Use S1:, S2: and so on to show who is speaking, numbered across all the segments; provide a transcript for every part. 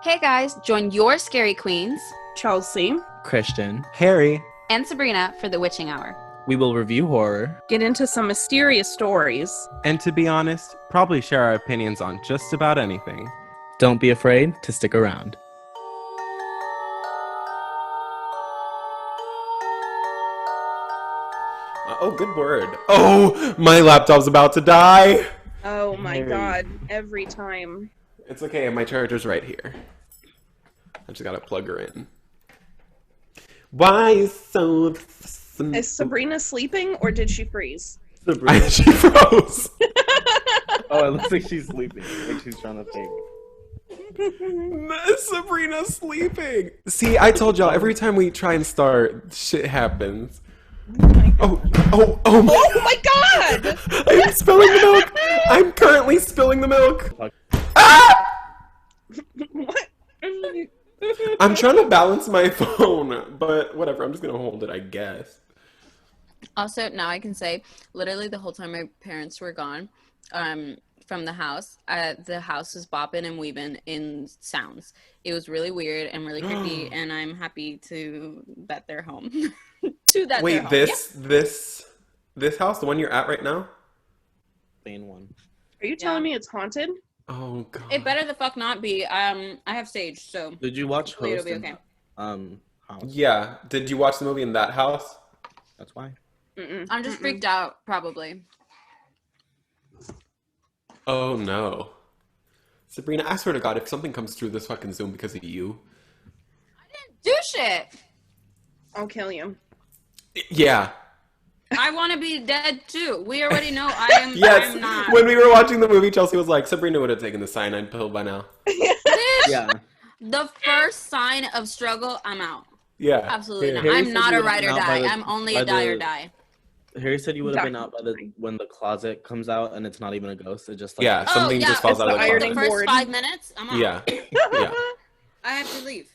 S1: Hey guys, join your scary queens,
S2: Chelsea,
S3: Christian, Harry,
S1: and Sabrina for the Witching Hour.
S3: We will review horror,
S2: get into some mysterious stories,
S4: and to be honest, probably share our opinions on just about anything.
S3: Don't be afraid to stick around.
S4: Oh, good word. Oh, my laptop's about to die.
S2: Oh my god, every time.
S4: It's okay, my charger's right here. I just gotta plug her in. Why is so...
S2: Is Sabrina sleeping or did she freeze?
S4: She froze.
S3: Oh, it looks like she's sleeping. Like she's trying to fake.
S4: Sabrina's sleeping. See, I told y'all, every time we try and start, shit happens. Oh my
S2: god!
S4: I'm spilling the milk! I'm currently spilling the milk! Ah!
S2: What?
S4: I'm trying to balance my phone, but whatever, I'm just gonna hold it, I guess.
S1: Also, now I can say, literally the whole time my parents were gone from the house was bopping and weaving in sounds. It was really weird and really creepy, and I'm happy that they're home.
S4: Wait, this house, the one you're at right now?
S3: Main one.
S2: Are you telling me it's haunted?
S4: Oh god.
S1: It better the fuck not be. I have Sage, so.
S3: Did you watch Host?
S1: It'll be okay.
S3: House?
S4: Yeah. Did you watch the movie in that house?
S3: That's why.
S1: I'm just freaked out, probably.
S4: Oh no. Sabrina, I swear to God, if something comes through this fucking Zoom because of you.
S1: I didn't do shit!
S2: I'll kill you.
S4: Yeah.
S1: I want to be dead too. We already know I am.
S4: Yes.
S1: I'm not.
S4: When we were watching the movie, Chelsea was like, Sabrina would have taken the cyanide pill by now.
S1: Bitch,
S3: Yeah.
S1: the first sign of struggle, I'm out.
S4: Yeah.
S1: Absolutely not.
S3: Harry
S1: I'm
S3: said
S1: not
S3: you
S1: a
S3: would've
S1: ride or
S3: been out
S1: die.
S3: by the-
S1: I'm only
S3: by
S1: a die or
S3: the-
S1: die.
S3: Harry said you would have been out when the closet comes out and it's not even a ghost. It just like
S4: Yeah, something just falls
S2: it's
S4: out of
S2: the
S4: the
S2: ironing
S4: closet.
S1: The first
S2: board.
S1: 5 minutes, I'm out.
S4: Yeah. Yeah.
S1: I have to leave.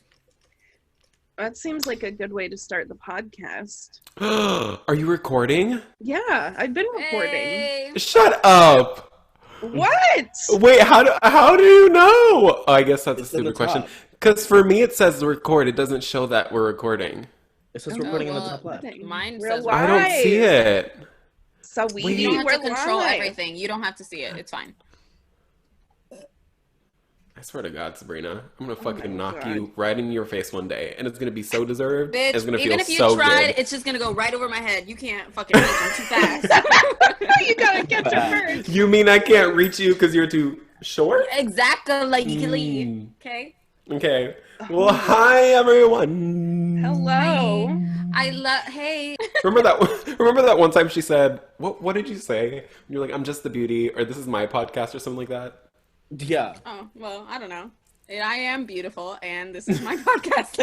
S2: That seems like a good way to start the podcast.
S4: Are you recording?
S2: Yeah, I've been recording.
S1: Hey.
S4: Shut up.
S2: What?
S4: Wait, how do you know? Oh, I guess that's
S3: It's
S4: a
S3: in the
S4: stupid question.
S3: top.
S4: Because for me, it says record. It doesn't show that we're recording.
S3: It's just
S2: Oh,
S3: recording in the
S1: well,
S3: top left.
S1: Mine
S2: We're
S1: says
S4: I don't see it.
S2: So
S4: Wait.
S1: you don't have
S2: we're
S1: to control
S2: live.
S1: everything. You don't have to see it. It's fine.
S4: I swear to God, Sabrina, I'm gonna
S2: my
S4: fucking knock
S2: God.
S4: you right in your face one day, and it's gonna be so deserved.
S1: Bitch,
S4: It's gonna
S1: even
S4: feel
S1: if you
S4: so
S1: tried,
S4: good.
S1: it's just going to go right over my head. You can't fucking reach them too fast.
S2: You gotta catch it first.
S4: You mean I can't reach you because you're too short?
S1: Exactly. Okay?
S4: Okay. Well, hi everyone.
S2: Hello.
S1: Hey.
S4: Remember that one time she said, "What did you say?" You're like, "I'm just the beauty," or "This is my podcast," or something like that.
S3: Yeah.
S1: Oh, well, I don't know. I am beautiful, and this is my podcast.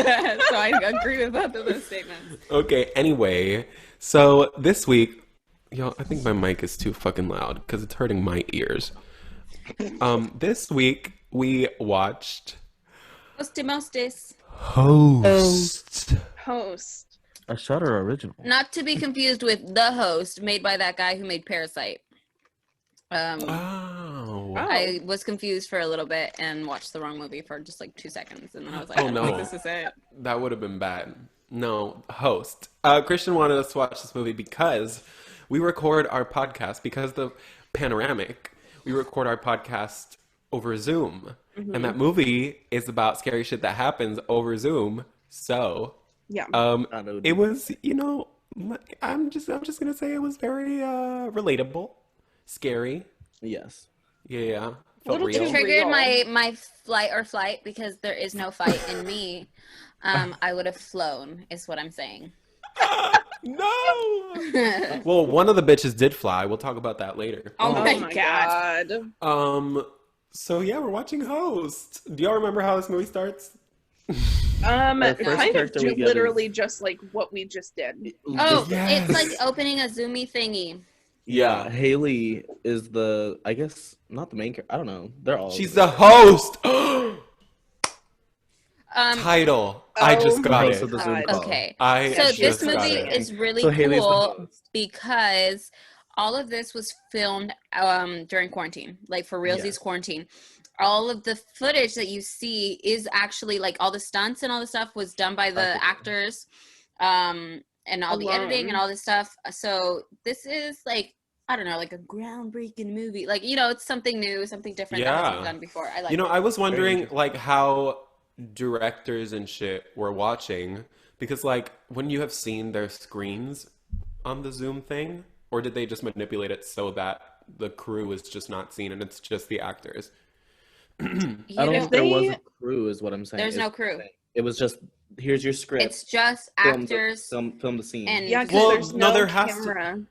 S1: So I agree with both of those statements.
S4: Okay. Anyway, so this week, I think my mic is too fucking loud because it's hurting my ears. This week we watched
S1: Mostis.
S4: Host.
S2: Host.
S3: A Shudder original.
S1: Not to be confused with The Host, made by that guy who made Parasite.
S4: Oh.
S1: I was confused for a little bit and watched the wrong movie for just like 2 seconds, and then I was like,
S4: Oh,
S1: I don't
S4: no.
S1: think this is it.
S4: That would have been bad. No, Host. Christian wanted us to watch this movie because we record our podcast, because the panoramic, we record our podcast over Zoom.
S2: Mm-hmm.
S4: And that movie is about scary shit that happens over Zoom. So,
S2: Yeah.
S4: it was, I'm just gonna say it was very relatable, scary.
S3: Yes.
S4: Yeah, felt
S2: Little
S4: real.
S2: too
S1: Triggered
S2: real.
S1: my flight because there is no fight in me. I would have flown, is what I'm saying.
S4: No. Well, one of the bitches did fly. We'll talk about that later.
S1: Oh
S2: Oh
S1: my
S2: my
S1: God.
S2: god.
S4: So yeah, we're watching Host. Do y'all remember how this movie starts?
S3: first
S2: Kind of
S3: character we get
S2: literally just like what we just did.
S1: Oh,
S4: Yes.
S1: it's like opening a Zoomy thingy.
S3: Yeah. Haley is I guess, not the main character. I don't know. They're all.
S4: She's the host. Title. I
S2: Oh
S4: just got
S2: my
S3: Host of
S4: it.
S3: the Zoom
S2: God.
S3: call.
S1: Okay.
S4: I
S1: So
S4: just
S1: this
S4: got
S1: movie
S4: it.
S1: is really
S3: So Haley's the
S1: cool
S3: host.
S1: because all of this was filmed during quarantine, like for realsies
S3: Yes.
S1: quarantine. all of the footage that you see is actually like all the stunts and all the stuff was done by the actors, and all the editing and all this stuff. So this is like, I don't know, like a groundbreaking movie. Like, you know, it's something new, something different that hasn't been done before. I like it.
S4: I was wondering like how directors and shit were watching, because like when you have seen their screens on the Zoom thing, or did they just manipulate it so that the crew is just not seen and it's just the actors?
S3: I don't think there was a crew, is what I'm saying.
S1: There's no crew.
S3: It was just, here's your script.
S1: It's just actors.
S3: Film the scene.
S1: And
S2: yeah, because there's camera.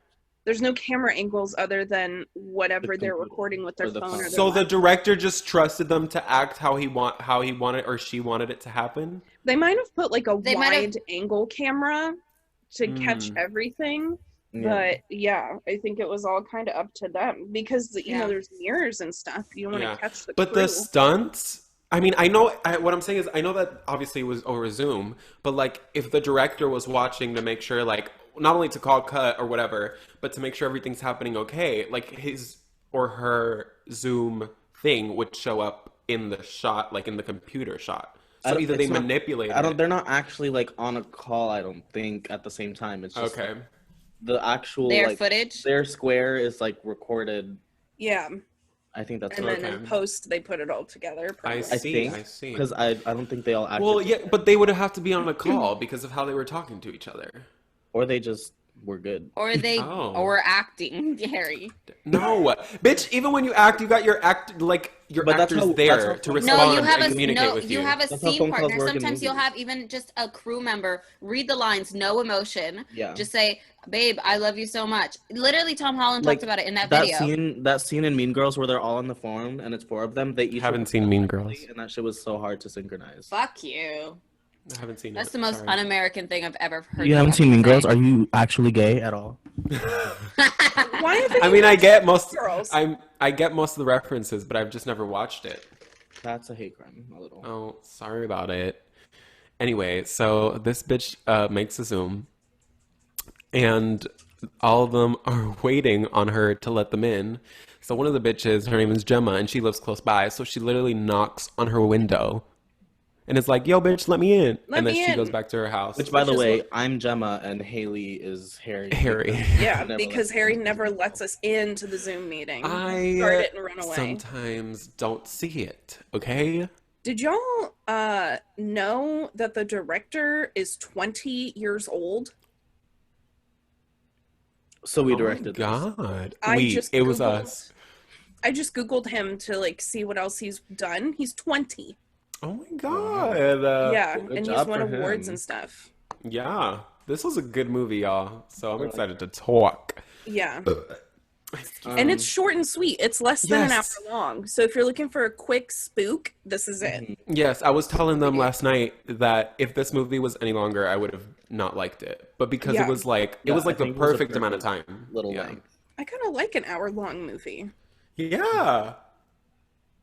S2: There's no camera angles other than whatever they're recording with their phone. Or their
S4: so the director just trusted them to act how he wanted or she wanted it to happen.
S2: They might have put like a wide angle camera to catch everything. Yeah. But yeah, I think it was all kind of up to them because you know there's mirrors and stuff. You don't want to catch the
S4: But
S2: crew.
S4: the stunts, I mean, what I'm saying is I know that obviously it was over Zoom, but like if the director was watching to make sure, like, not only to call cut or whatever, but to make sure everything's happening okay, like his or her Zoom thing would show up in the shot, like in the computer shot. So either they manipulate it.
S3: They're not actually like on a call, I don't think, at the same time. It's just
S4: okay.
S3: The actual
S1: their footage,
S3: their square is like recorded.
S2: Yeah,
S3: I think that's.
S2: And then in post they put it all together.
S3: I see. Because I don't think they all actually.
S4: Well, yeah, but they would have to be on a call because of how they were talking to each other.
S3: Or they just were good.
S1: Or they were acting, Harry.
S4: No, bitch. Even when you act, you got your actors there to respond and communicate with you.
S1: You have a scene partner. Sometimes you'll have even just a crew member read the lines, no emotion. Yeah. Just say, "Babe, I love you so much." Literally, Tom Holland talked about it in that video.
S3: That scene in Mean Girls where they're all on the phone and it's 4 of them. They each
S4: haven't seen Mean Girls,
S3: and that shit was so hard to synchronize.
S1: Fuck you.
S4: I haven't seen
S1: That's the most un-American thing I've ever heard.
S3: You haven't seen Mean Girls? Are you actually gay at all?
S2: Why?
S4: I mean, I get most. I get most of the references, but I've just never watched it.
S3: That's a hate crime, a little.
S4: Oh, sorry about it. Anyway, so this bitch makes a Zoom, and all of them are waiting on her to let them in. So one of the bitches, her name is Gemma, and she lives close by. So she literally knocks on her window. And it's like, yo, bitch, let me in. And then she goes back to her house.
S3: Which, by the way, I'm Gemma and Haley is Harry.
S2: Yeah, because Harry never lets us into the Zoom meeting.
S4: I
S2: start it and run away.
S4: Sometimes don't see it, okay?
S2: Did y'all know that the director is 20 years old?
S3: So we directed
S4: this. God.
S2: It
S4: was us.
S2: I just Googled him to like see what else he's done. He's 20.
S4: Oh my god.
S2: Yeah, and he's won awards and stuff.
S4: Yeah. This was a good movie, y'all. So I'm excited to talk.
S2: Yeah. And it's short and sweet. It's less than an hour long. So if you're looking for a quick spook, this is it.
S4: Yes, I was telling them last night that if this movie was any longer, I would have not liked it. But because it was like the perfect amount of time.
S3: Little length.
S2: I kind of like an hour-long movie.
S4: Yeah.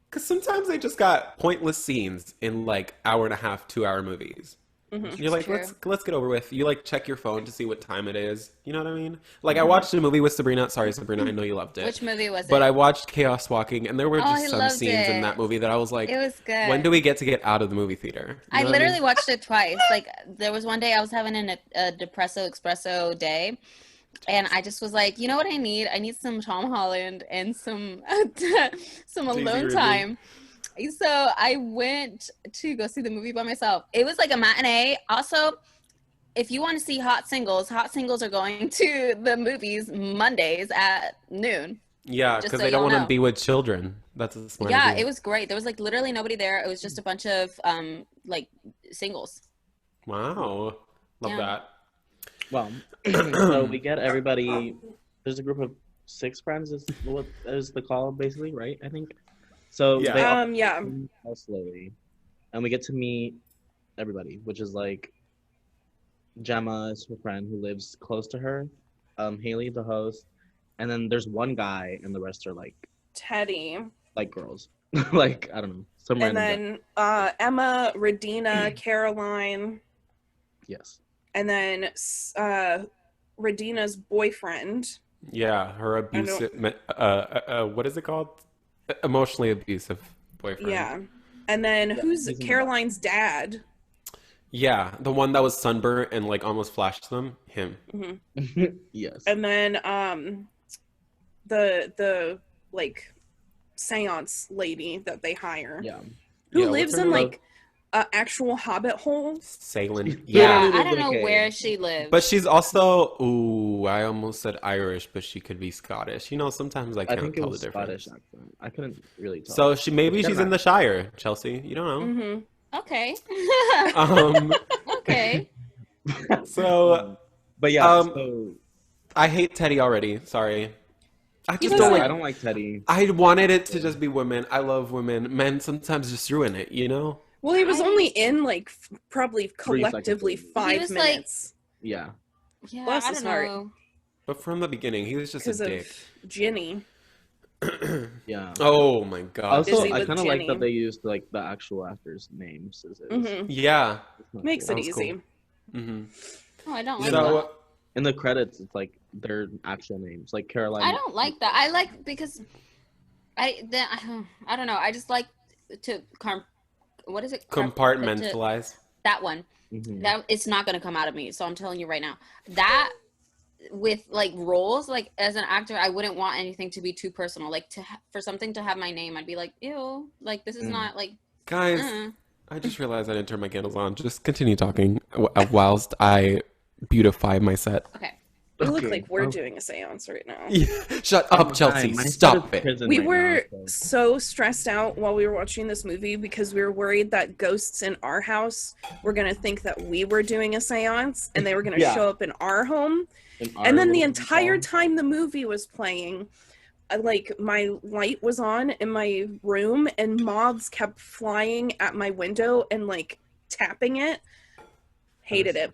S4: Because sometimes they just got pointless scenes in like 1.5, 2-hour movies. Mm-hmm. You're like, let's get over with. You like check your phone to see what time it is. You know what I mean? Like I watched a movie with Sabrina. Sorry, Sabrina, I know you loved it.
S1: Which movie was it?
S4: But I watched Chaos Walking, and there were just some scenes in that movie that I was like,
S1: it was good.
S4: When do we get to get out of the movie theater?
S1: I literally watched it twice. Like there was one day I was having a depresso espresso day. And I just was like, you know what I need? I need some Tom Holland and some alone time. So I went to go see the movie by myself. It was like a matinee. Also, if you want to see hot singles are going to the movies Mondays at noon.
S4: Yeah, because they don't want to be with children. That's a smart idea.
S1: It was great. There was like literally nobody there. It was just a bunch of like singles.
S4: Wow. Love that.
S3: Well, so we get everybody. There's a group of 6 friends. Is what is the call basically, right? I think. So they all slowly, and we get to meet everybody, which is like Gemma is her friend who lives close to her, Haley the host, and then there's one guy, and the rest are like
S2: Teddy,
S3: like girls, like I don't know, some
S2: and then Emma, Radina, Caroline,
S3: yes,
S2: and then Radina's boyfriend.
S4: Yeah, her abusive. What is it called? Emotionally abusive boyfriend.
S2: Yeah. And then who's Caroline's dad?
S4: Yeah, the one that was sunburnt and like almost flashed them. Him.
S2: Mm-hmm.
S3: Yes.
S2: And then the like seance lady that they hire.
S3: Yeah.
S2: Who lives in like an actual hobbit hole.
S4: Sailing.
S1: Yeah, I don't know where she lives.
S4: But she's also, I almost said Irish, but she could be Scottish. You know, sometimes I can't tell the difference.
S3: Scottish accent. I couldn't really tell.
S4: So she's in the Shire, Chelsea. You don't know.
S2: Mm-hmm.
S1: Okay. Okay.
S4: So,
S3: but yeah. So
S4: I hate Teddy already. Sorry. I
S3: don't like Teddy.
S4: I wanted it to just be women. I love women. Men sometimes just ruin it, you know?
S2: Well, he was only in like probably collectively 5 minutes.
S1: Yeah,
S2: bless
S1: I
S2: his
S1: don't
S2: heart.
S1: know.
S4: But from the beginning, he was just a dick.
S2: Of Ginny.
S3: Yeah.
S4: Oh my god.
S3: Also, I kind of like that they used like the actual actors' names.
S2: Mm-hmm.
S4: Yeah.
S2: Makes it easy.
S4: Cool. Mm-hmm.
S1: Oh, I don't like that.
S3: In the credits, it's like their actual names, like Caroline.
S1: I don't like that. I like because I don't know. I just like to what is it?
S4: Compartmentalize.
S1: That one.
S3: Mm-hmm.
S1: That it's not gonna come out of me. So I'm telling you right now. That with like roles, like as an actor, I wouldn't want anything to be too personal. Like for something to have my name, I'd be like, ew. Like this is not like.
S4: Guys, I just realized I didn't turn my candles on. Just continue talking whilst I beautify my set.
S1: Okay.
S2: We look like we're doing a seance right now.
S4: Yeah. Shut up, Chelsea. Stop it.
S2: We were so stressed out while we were watching this movie because we were worried that ghosts in our house were going to think that we were doing a seance and they were going to show up in our home. And then the entire time the movie was playing, like my light was on in my room and moths kept flying at my window and like tapping it. Hated it.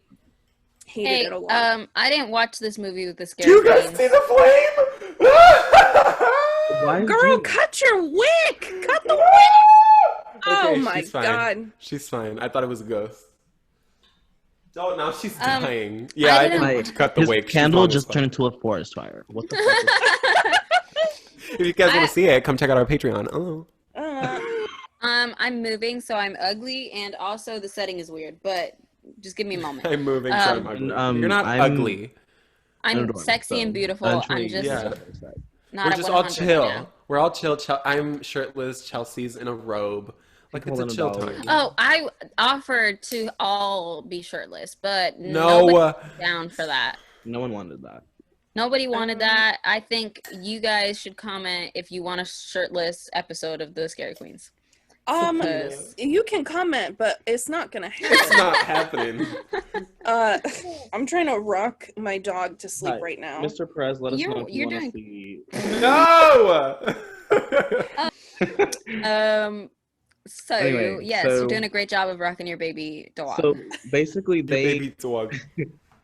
S2: Hated it a lot.
S1: I didn't watch this movie with the scare.
S4: Do you guys see the flame?
S2: Girl, cut your wick! Cut the wick! Oh my god.
S4: She's fine. I thought it was a ghost. Oh, now she's dying. Yeah,
S1: I
S4: didn't cut the wick.
S3: Candle just turned into a forest fire. What the fuck?
S4: If you guys want to see it, come check out our Patreon.
S1: I'm moving, so I'm ugly, and also the setting is weird, but just give me a moment.
S4: I'm moving, so I'm ugly. You're not ugly.
S1: I'm sexy and beautiful. I'm just not.
S4: We're just all chill. Right, we're all chill. I'm shirtless. Chelsea's in a robe. Like it's a chill time.
S1: Oh, I offered to all be shirtless, but nobody's down for that.
S3: No one wanted that.
S1: Nobody wanted that. I think you guys should comment if you want a shirtless episode of the Scary Queens.
S2: You can comment, but it's not gonna happen.
S4: It's not happening.
S2: I'm trying to rock my dog to sleep right now.
S3: Mr. Perez, let us know if you want to see.
S4: No.
S1: So anyway, yes, you're doing a great job of rocking your baby dog.
S3: So basically,
S4: baby dog.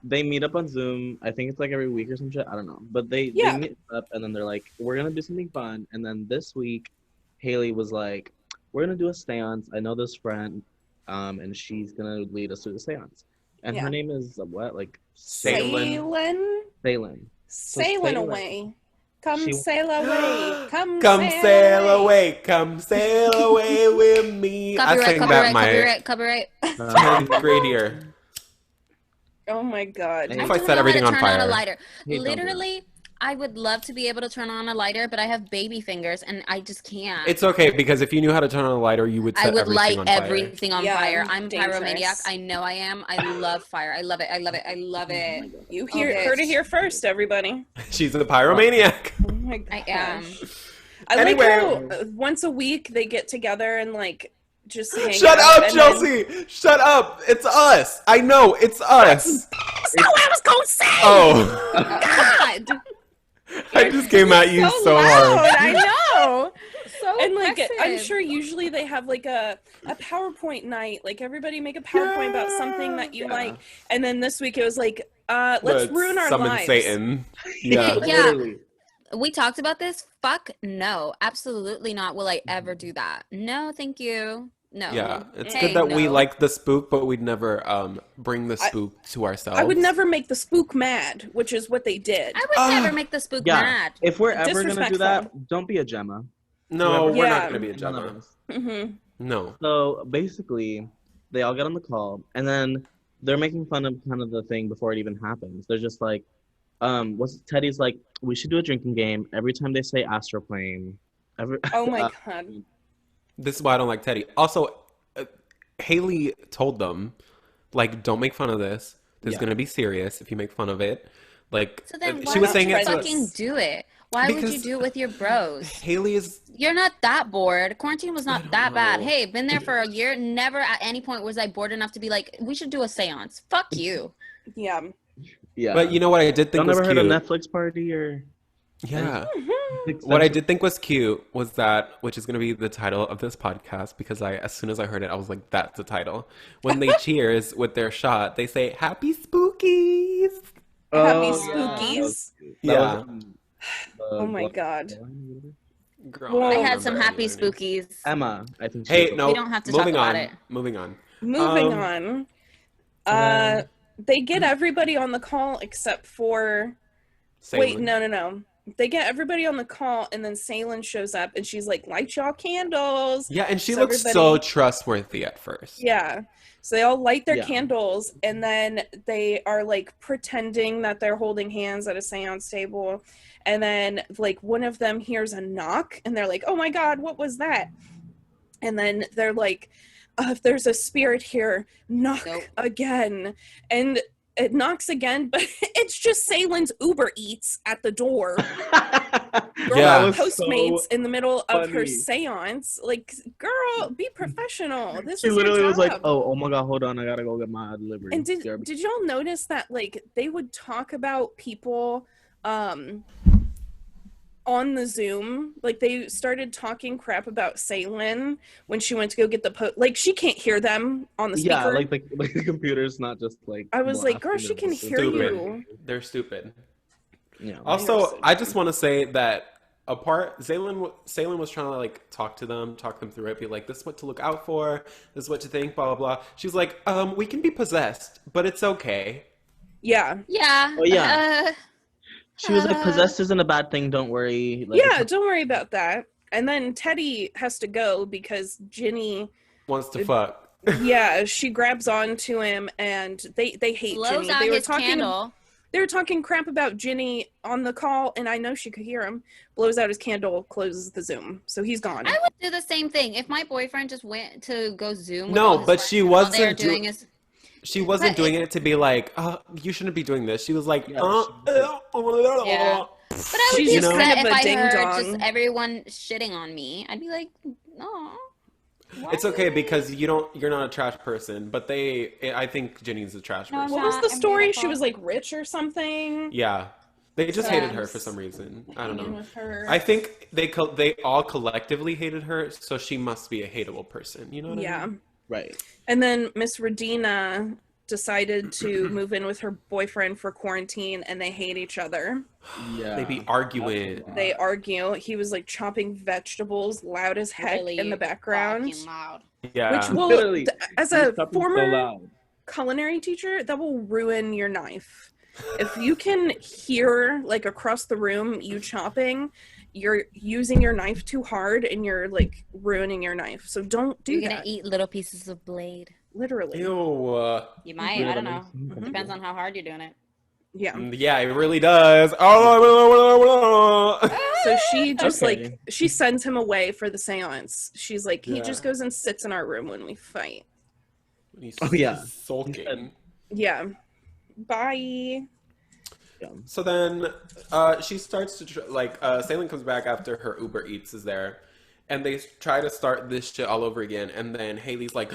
S3: They meet up on Zoom. I think it's like every week or some shit. I don't know, but they meet up and then they're like, "We're gonna do something fun." And then this week, Haley was like, "We're gonna do a seance. I know this friend, and she's gonna lead us through the seance." And her name is what? Like
S2: Salem. Sailing away. Come sail away. Come sail away.
S4: Come sail away with me. I sang that my
S1: copyright.
S4: 10th grade year.
S2: Oh my god.
S4: If I set everything on fire.
S1: On a lighter. Literally, I would love to be able to turn on a lighter, but I have baby fingers and I just can't.
S4: It's okay because if you knew how to turn on a lighter, you would set everything on fire.
S1: I would light everything on fire. I'm pyromaniac. I know I am. I love fire. I love it. I love it. I love it.
S2: You heard it here first, everybody.
S4: She's a pyromaniac.
S2: Oh my god.
S1: I am.
S2: I like how once a week they get together and like just hang
S4: Shut
S2: out
S4: up, Chelsea! Shut up! It's us! I know, it's us!
S2: That's not what I was gonna say!
S4: Oh.
S2: God!
S4: I just came at you so hard.
S2: I know!
S1: So
S2: and like, I'm sure usually they have like a PowerPoint night. Like everybody make a PowerPoint about something that you like. And then this week it was like, let's ruin our
S4: summon
S2: lives.
S4: Satan. Yeah.
S1: We talked about this. Fuck no. Absolutely not will I ever do that. No, thank you. No.
S4: Yeah, it's good that we like the spook, but we'd never bring the spook to ourselves.
S2: I would never make the spook mad, which is what they did.
S1: I would never make the spook mad.
S3: If we're ever going to do that, don't be a Gemma.
S4: No, we're not gonna be a Gemma.
S2: Mm-hmm.
S4: No.
S3: So basically, they all get on the call, and then they're making fun of kind of the thing before it even happens. They're just like, Teddy's like, we should do a drinking game every time they say astroplane.
S2: Oh my god.
S4: This is why I don't like Teddy. Also, Haley told them, like, don't make fun of this. This is gonna be serious if you make fun of it. Like,
S1: so then why
S4: she was saying
S1: you
S4: it.
S1: Fucking do it. Why would you do it with your bros?
S4: Haley is.
S1: You're not that bored. Quarantine was not that bad. Hey, been there for a year. Never at any point was I bored enough to be like, we should do a seance. Fuck you.
S2: Yeah.
S3: Yeah.
S4: But you know what I did think was cute?
S3: Y'all never heard of Netflix party or?
S4: Yeah. What I did think was cute was that, which is going to be the title of this podcast, because as soon as I heard it, I was like, that's the title. When they cheers with their shot, they say, Happy Spookies.
S2: Happy Spookies.
S4: Yeah.
S2: Oh my god.
S4: Girl,
S1: I had some Happy Spookies.
S3: Emma, I think.
S4: Hey, no.
S1: We don't have to talk about it.
S4: Moving on.
S2: They get everybody on the call except for...
S4: Salem.
S2: Wait, no. They get everybody on the call, and then Salem shows up, and she's like, light y'all candles.
S4: Yeah, and she looks so trustworthy at first.
S2: Yeah. So they all light their candles, and then they are, like, pretending that they're holding hands at a seance table. And then, like, one of them hears a knock, and they're like, oh my god, what was that? And then they're like, if there's a spirit here, knock again. And it knocks again, but it's just Salen's Uber Eats at the door. Girl, Postmates in the middle of her seance. Like, girl, be professional.
S3: She literally was like, oh my god, hold on, I gotta go get my delivery.
S2: And did y'all notice that, like, they would talk about people on the Zoom? Like, they started talking crap about Salem when she went to go get the like, she can't hear them on the speaker.
S3: Yeah, like the computer's not just like...
S2: I was like, girl, she can hear you.
S4: They're stupid.
S3: Yeah.
S4: Also, I just want to say that Salem was trying to, like, talk them through it, be like, this is what to look out for, this is what to think, blah, blah, blah. She's like, we can be possessed, but it's okay.
S2: Yeah.
S1: Yeah.
S3: Oh, yeah. She was like, possessed isn't a bad thing, don't worry. Like,
S2: yeah, don't worry about that. And then Teddy has to go because Ginny...
S4: wants to fuck.
S2: Yeah, she grabs on to him, and they hate
S1: blows
S2: Ginny.
S1: Out
S2: they were
S1: his
S2: talking
S1: candle.
S2: They were talking crap about Ginny on the call, and I know she could hear him. Blows out his candle, closes the Zoom. So he's gone.
S1: I would do the same thing. If my boyfriend just went to go Zoom with
S4: No, but she wasn't
S1: She
S4: wasn't doing it to be like, you shouldn't be doing this. She was like,
S1: yeah. But I would be upset if I heard just everyone shitting on me. I'd be like, no.
S4: It's okay because you're not a trash person, but I think Ginny's a trash person.
S2: What was the story? She was like rich or something?
S4: Yeah. They just hated her for some reason. I don't know. I think they all collectively hated her, so she must be a hateable person. You know what I mean?
S3: Right.
S2: And then Miss Redina decided to move in with her boyfriend for quarantine, and they hate each other.
S4: Yeah. They be arguing.
S2: They argue. He was like chopping vegetables loud as heck in the background.
S1: Loud.
S4: Yeah.
S2: Which will, as a former culinary teacher, that will ruin your knife. If you can hear, like, across the room you chopping, you're using your knife too hard and you're, like, ruining your knife. So don't do that.
S1: You're gonna eat little pieces of blade.
S2: Literally.
S4: Ew.
S1: You might. I don't know. Depends on how hard you're doing it.
S2: Yeah.
S4: Yeah, it really does. Oh.
S2: So she just like she sends him away for the seance. She's like, he just goes and sits in our room when we fight.
S4: He's
S3: sulking.
S2: Yeah. Bye.
S4: So then she starts to Salem comes back after her Uber Eats is there, and they try to start this shit all over again. And then Haley's like,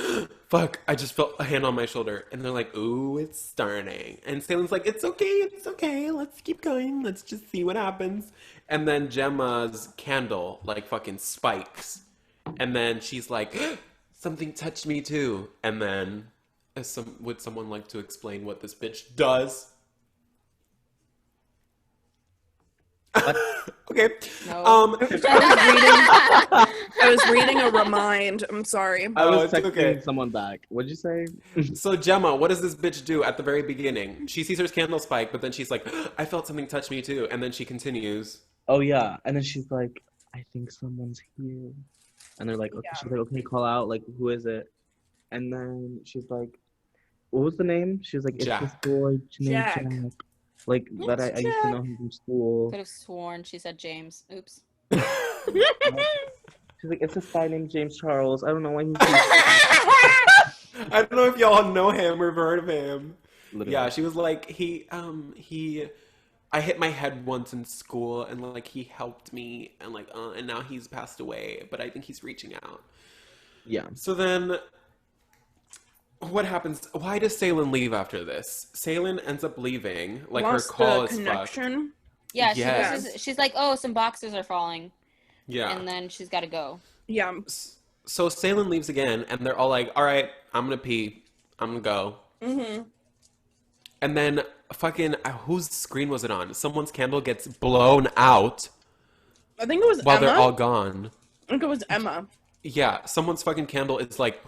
S4: fuck, I just felt a hand on my shoulder. And they're like, ooh, it's starting. And Salem's like, it's okay, let's keep going, let's just see what happens. And then Gemma's candle like fucking spikes, and then she's like, something touched me too. And then would someone like to explain what this bitch does? Okay.
S1: No.
S2: I was reading a remind. I'm sorry.
S3: I was texting someone back. What'd you say?
S4: So Gemma, what does this bitch do at the very beginning? She sees her candle spike, but then she's like, I felt something touch me too. And then she continues.
S3: Oh yeah. And then she's like, I think someone's here. And they're like, okay, she's like, okay, call out, like, who is it? And then she's like, what was the name? She was like, it's this boy named Jack. Like, that I used to know him from school.
S1: Could have sworn she said James. Oops.
S3: She's like, it's this guy named James Charles. I don't know why he's
S4: I don't know if y'all know him or have heard of him. Literally. Yeah, she was like, I hit my head once in school, and like he helped me, and like, and now he's passed away, but I think he's reaching out.
S3: Yeah.
S4: So then, what happens? Why does Salen leave after this? Salen ends up leaving. Like her call is
S2: connection.
S4: Fucked.
S1: Yeah, she's like, oh, some boxes are falling.
S4: Yeah.
S1: And then she's got to go.
S2: Yeah.
S4: So Salen leaves again, and they're all like, all right, I'm gonna pee. I'm gonna go.
S2: Mm-hmm.
S4: And then fucking, whose screen was it on? Someone's candle gets blown out.
S2: I think it was
S4: while
S2: Emma.
S4: They're all gone.
S2: I think it was Emma.
S4: Yeah, someone's fucking candle is like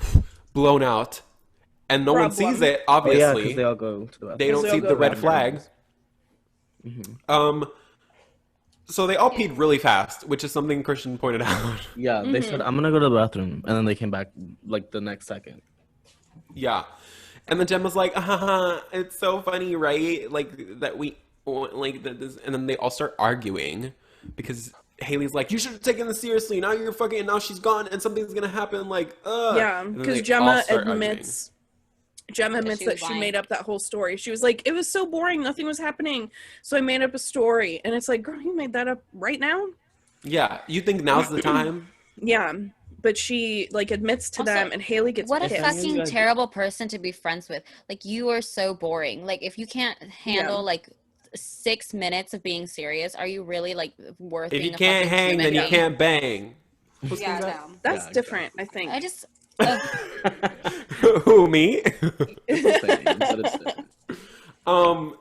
S4: blown out. And no one sees it, obviously.
S3: Oh, yeah, because they all go to the bathroom.
S4: They don't see the red flag.
S3: Mm-hmm.
S4: So they all peed really fast, which is something Christian pointed out.
S3: Yeah, they said, I'm gonna go to the bathroom. And then they came back like the next second.
S4: Yeah. And then Jen was like, it's so funny, right? Like, that we, like, that this, and then they all start arguing because Haley's like, you should have taken this seriously. Now you're fucking, now she's gone and something's gonna happen, like,
S2: Yeah, because Gemma admits that she made up that whole story. She was like, it was so boring, nothing was happening, so I made up a story. And it's like, girl, you made that up right now?
S4: Yeah, you think now's the time?
S2: Yeah. But she, like, admits to them, and Haley gets
S1: What
S2: pissed.
S1: a fucking terrible person to be friends with. Like, you are so boring. Like, if you can't handle, like, 6 minutes of being serious, are you really, like, worth being a fucking human being? If you can't hang, then
S4: you can't bang.
S2: Yeah, no. That's different, I think.
S1: I just...
S4: Who, me?
S3: It's the same, but it's different.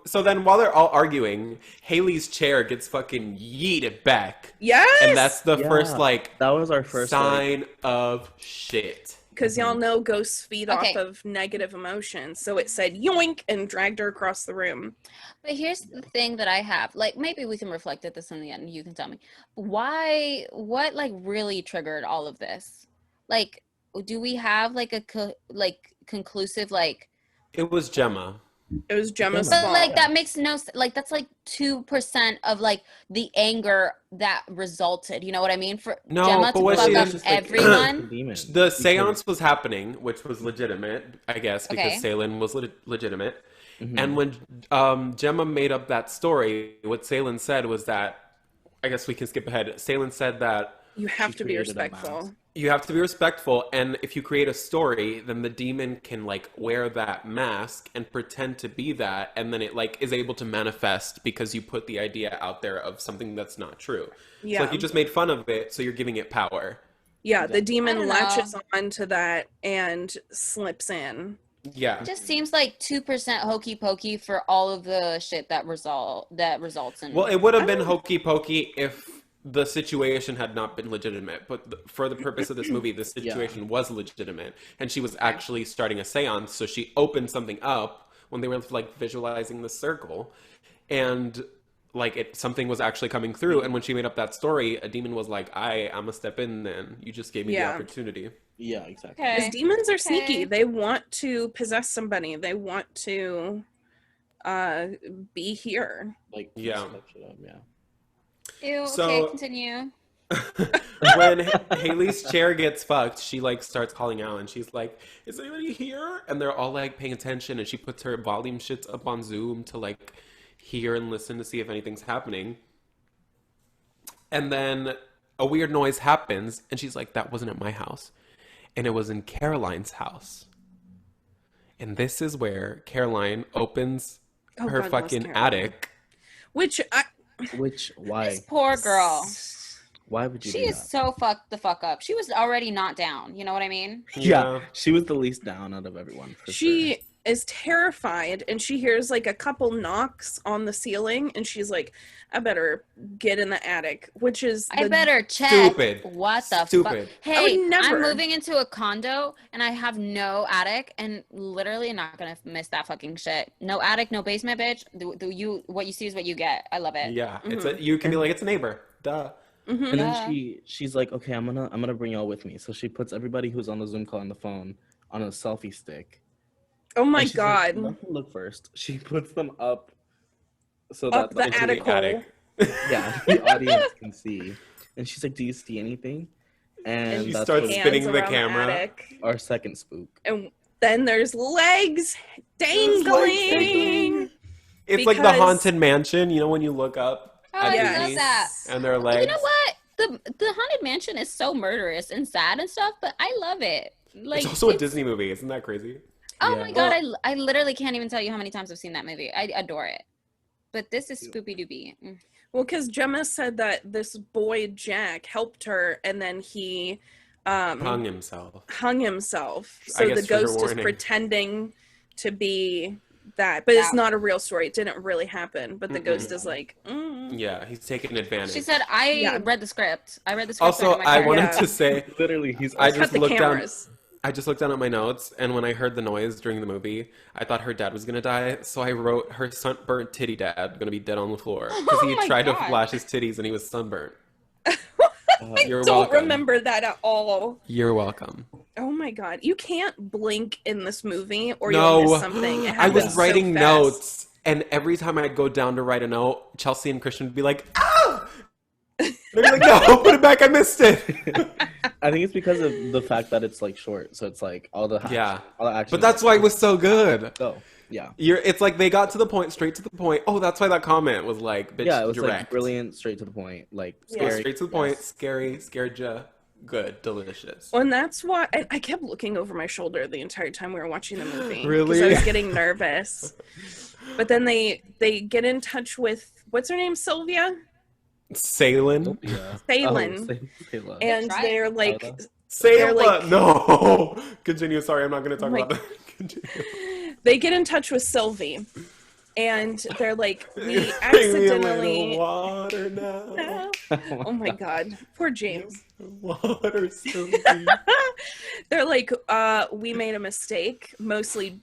S4: So then while they're all arguing, Haley's chair gets fucking yeeted back.
S2: Yes!
S4: And that's the first, like,
S3: that was our first
S4: sign of shit.
S2: Because y'all know ghosts feed off of negative emotions. So it said yoink and dragged her across the room.
S1: But here's the thing that I have. Like, maybe we can reflect at this in the end. You can tell me. What, like, really triggered all of this? Like, do we have, like, a conclusive, like...
S4: It was Gemma.
S2: It was Gemma's fault.
S1: But, like, that makes no... Like, that's, like, 2% of, like, the anger that resulted. You know what I mean? For Gemma to fuck up everyone.
S4: The seance was happening, which was legitimate, I guess, because Salen was legitimate. Mm-hmm. And when Gemma made up that story, what Salen said was that... I guess we can skip ahead. Salen said that...
S2: You have to be respectful.
S4: You have to be respectful, and if you create a story, then the demon can, like, wear that mask and pretend to be that, and then it, like, is able to manifest because you put the idea out there of something that's not true. Yeah. So, like, you just made fun of it, so you're giving it power.
S2: Yeah, the demon latches onto that and slips in.
S4: Yeah.
S1: It just seems like 2% hokey pokey for all of the shit that results in...
S4: Well, it would have been hokey pokey if the situation had not been legitimate, but for the purpose of this movie, the situation was legitimate, and she was actually starting a seance, so she opened something up when they were, like, visualizing the circle, and, like, something was actually coming through, and when she made up that story, a demon was like, I'm gonna step in then. You just gave me the opportunity.
S3: Yeah, exactly.
S2: Because demons are sneaky. They want to possess somebody. They want to be here.
S3: Like,
S4: yeah.
S1: Ew, okay, continue.
S4: When Haley's chair gets fucked, she, like, starts calling out, and she's like, is anybody here? And they're all, like, paying attention, and she puts her volume shits up on Zoom to, like, hear and listen to see if anything's happening. And then a weird noise happens, and she's like, that wasn't at my house. And it was in Caroline's house. And this is where Caroline opens her fucking attic.
S3: Why?
S1: This poor girl.
S3: Why would you?
S1: She is so fucked the fuck up. She was already not down. You know what I mean?
S3: Yeah, she was the least down out of everyone.
S2: She is terrified, and she hears, like, a couple knocks on the ceiling, and she's like, I better get in the attic, which is
S1: I better check.
S4: Stupid.
S1: What the fuck? Hey, I'm moving into a condo, and I have no attic, and literally not gonna miss that fucking shit. No attic, no basement, bitch. What you see is what you get. I love it.
S4: Yeah, you can be like, it's a neighbor. Duh.
S3: Mm-hmm. And then she's like, okay, I'm gonna bring y'all with me. So she puts everybody who's on the Zoom call on the phone on a selfie stick.
S2: Oh my god!
S3: Like, look first. She puts them up so
S2: up
S3: that
S2: the attic.
S3: Yeah, the audience can see. And she's like, "Do you see anything?" And
S4: she starts spinning the camera.
S3: Our second spook.
S2: And then there's legs dangling.
S4: It's like the Haunted Mansion, you know, when you look up.
S1: Oh, I love that.
S4: And their legs.
S1: You know what? The Haunted Mansion is so murderous and sad and stuff, but I love it. Like,
S4: it's also a Disney movie. Isn't that crazy?
S1: Oh my god, I literally can't even tell you how many times I've seen that movie. I adore it. But this is Spoopy-Doopy.
S2: Well, because Gemma said that this boy, Jack, helped her, and then he...
S4: hung himself.
S2: So the ghost is pretending to be that. But it's not a real story. It didn't really happen. But the ghost is like...
S4: Yeah, he's taking advantage.
S1: She said, I read the script. I read the script.
S4: Also, I wanted to say...
S3: Literally,
S4: I just looked down... I just looked down at my notes, and when I heard the noise during the movie, I thought her dad was going to die, so I wrote her sunburnt titty dad going to be dead on the floor, because he tried to flash his titties and he was sunburnt.
S2: I don't remember that at all.
S4: You're welcome.
S2: Oh my god. You can't blink in this movie, or you'll miss something.
S4: I was writing notes, and every time I'd go down to write a note, Chelsea and Christian would be like, "Ah!" They're like, "No, put it back, I missed it."
S3: I think it's because of the fact that it's like short, so it's like all the action.
S4: But that's why it was so good.
S3: Oh, yeah.
S4: It's like they got to the point, straight to the point. Oh, that's why that comment was like, bitch,
S3: yeah, it was
S4: direct.
S3: like brilliant, straight to the point, like
S4: scary. Straight to the point, scary, scared ya, good, delicious.
S2: Well, and that's why I kept looking over my shoulder the entire time we were watching the movie.
S4: Really?
S2: Because I was getting nervous. But then they get in touch with, what's her name, Sylvia?
S4: Salen.
S2: Salen. And they're like...
S4: Sayla, like, no. Continue. Sorry, I'm not going to talk about that. Continue.
S2: They get in touch with Sylvie, and they're like, we accidentally.
S4: Water now.
S2: Oh my god, poor James.
S4: Water, Sylvie.
S2: They're like, we made a mistake. Mostly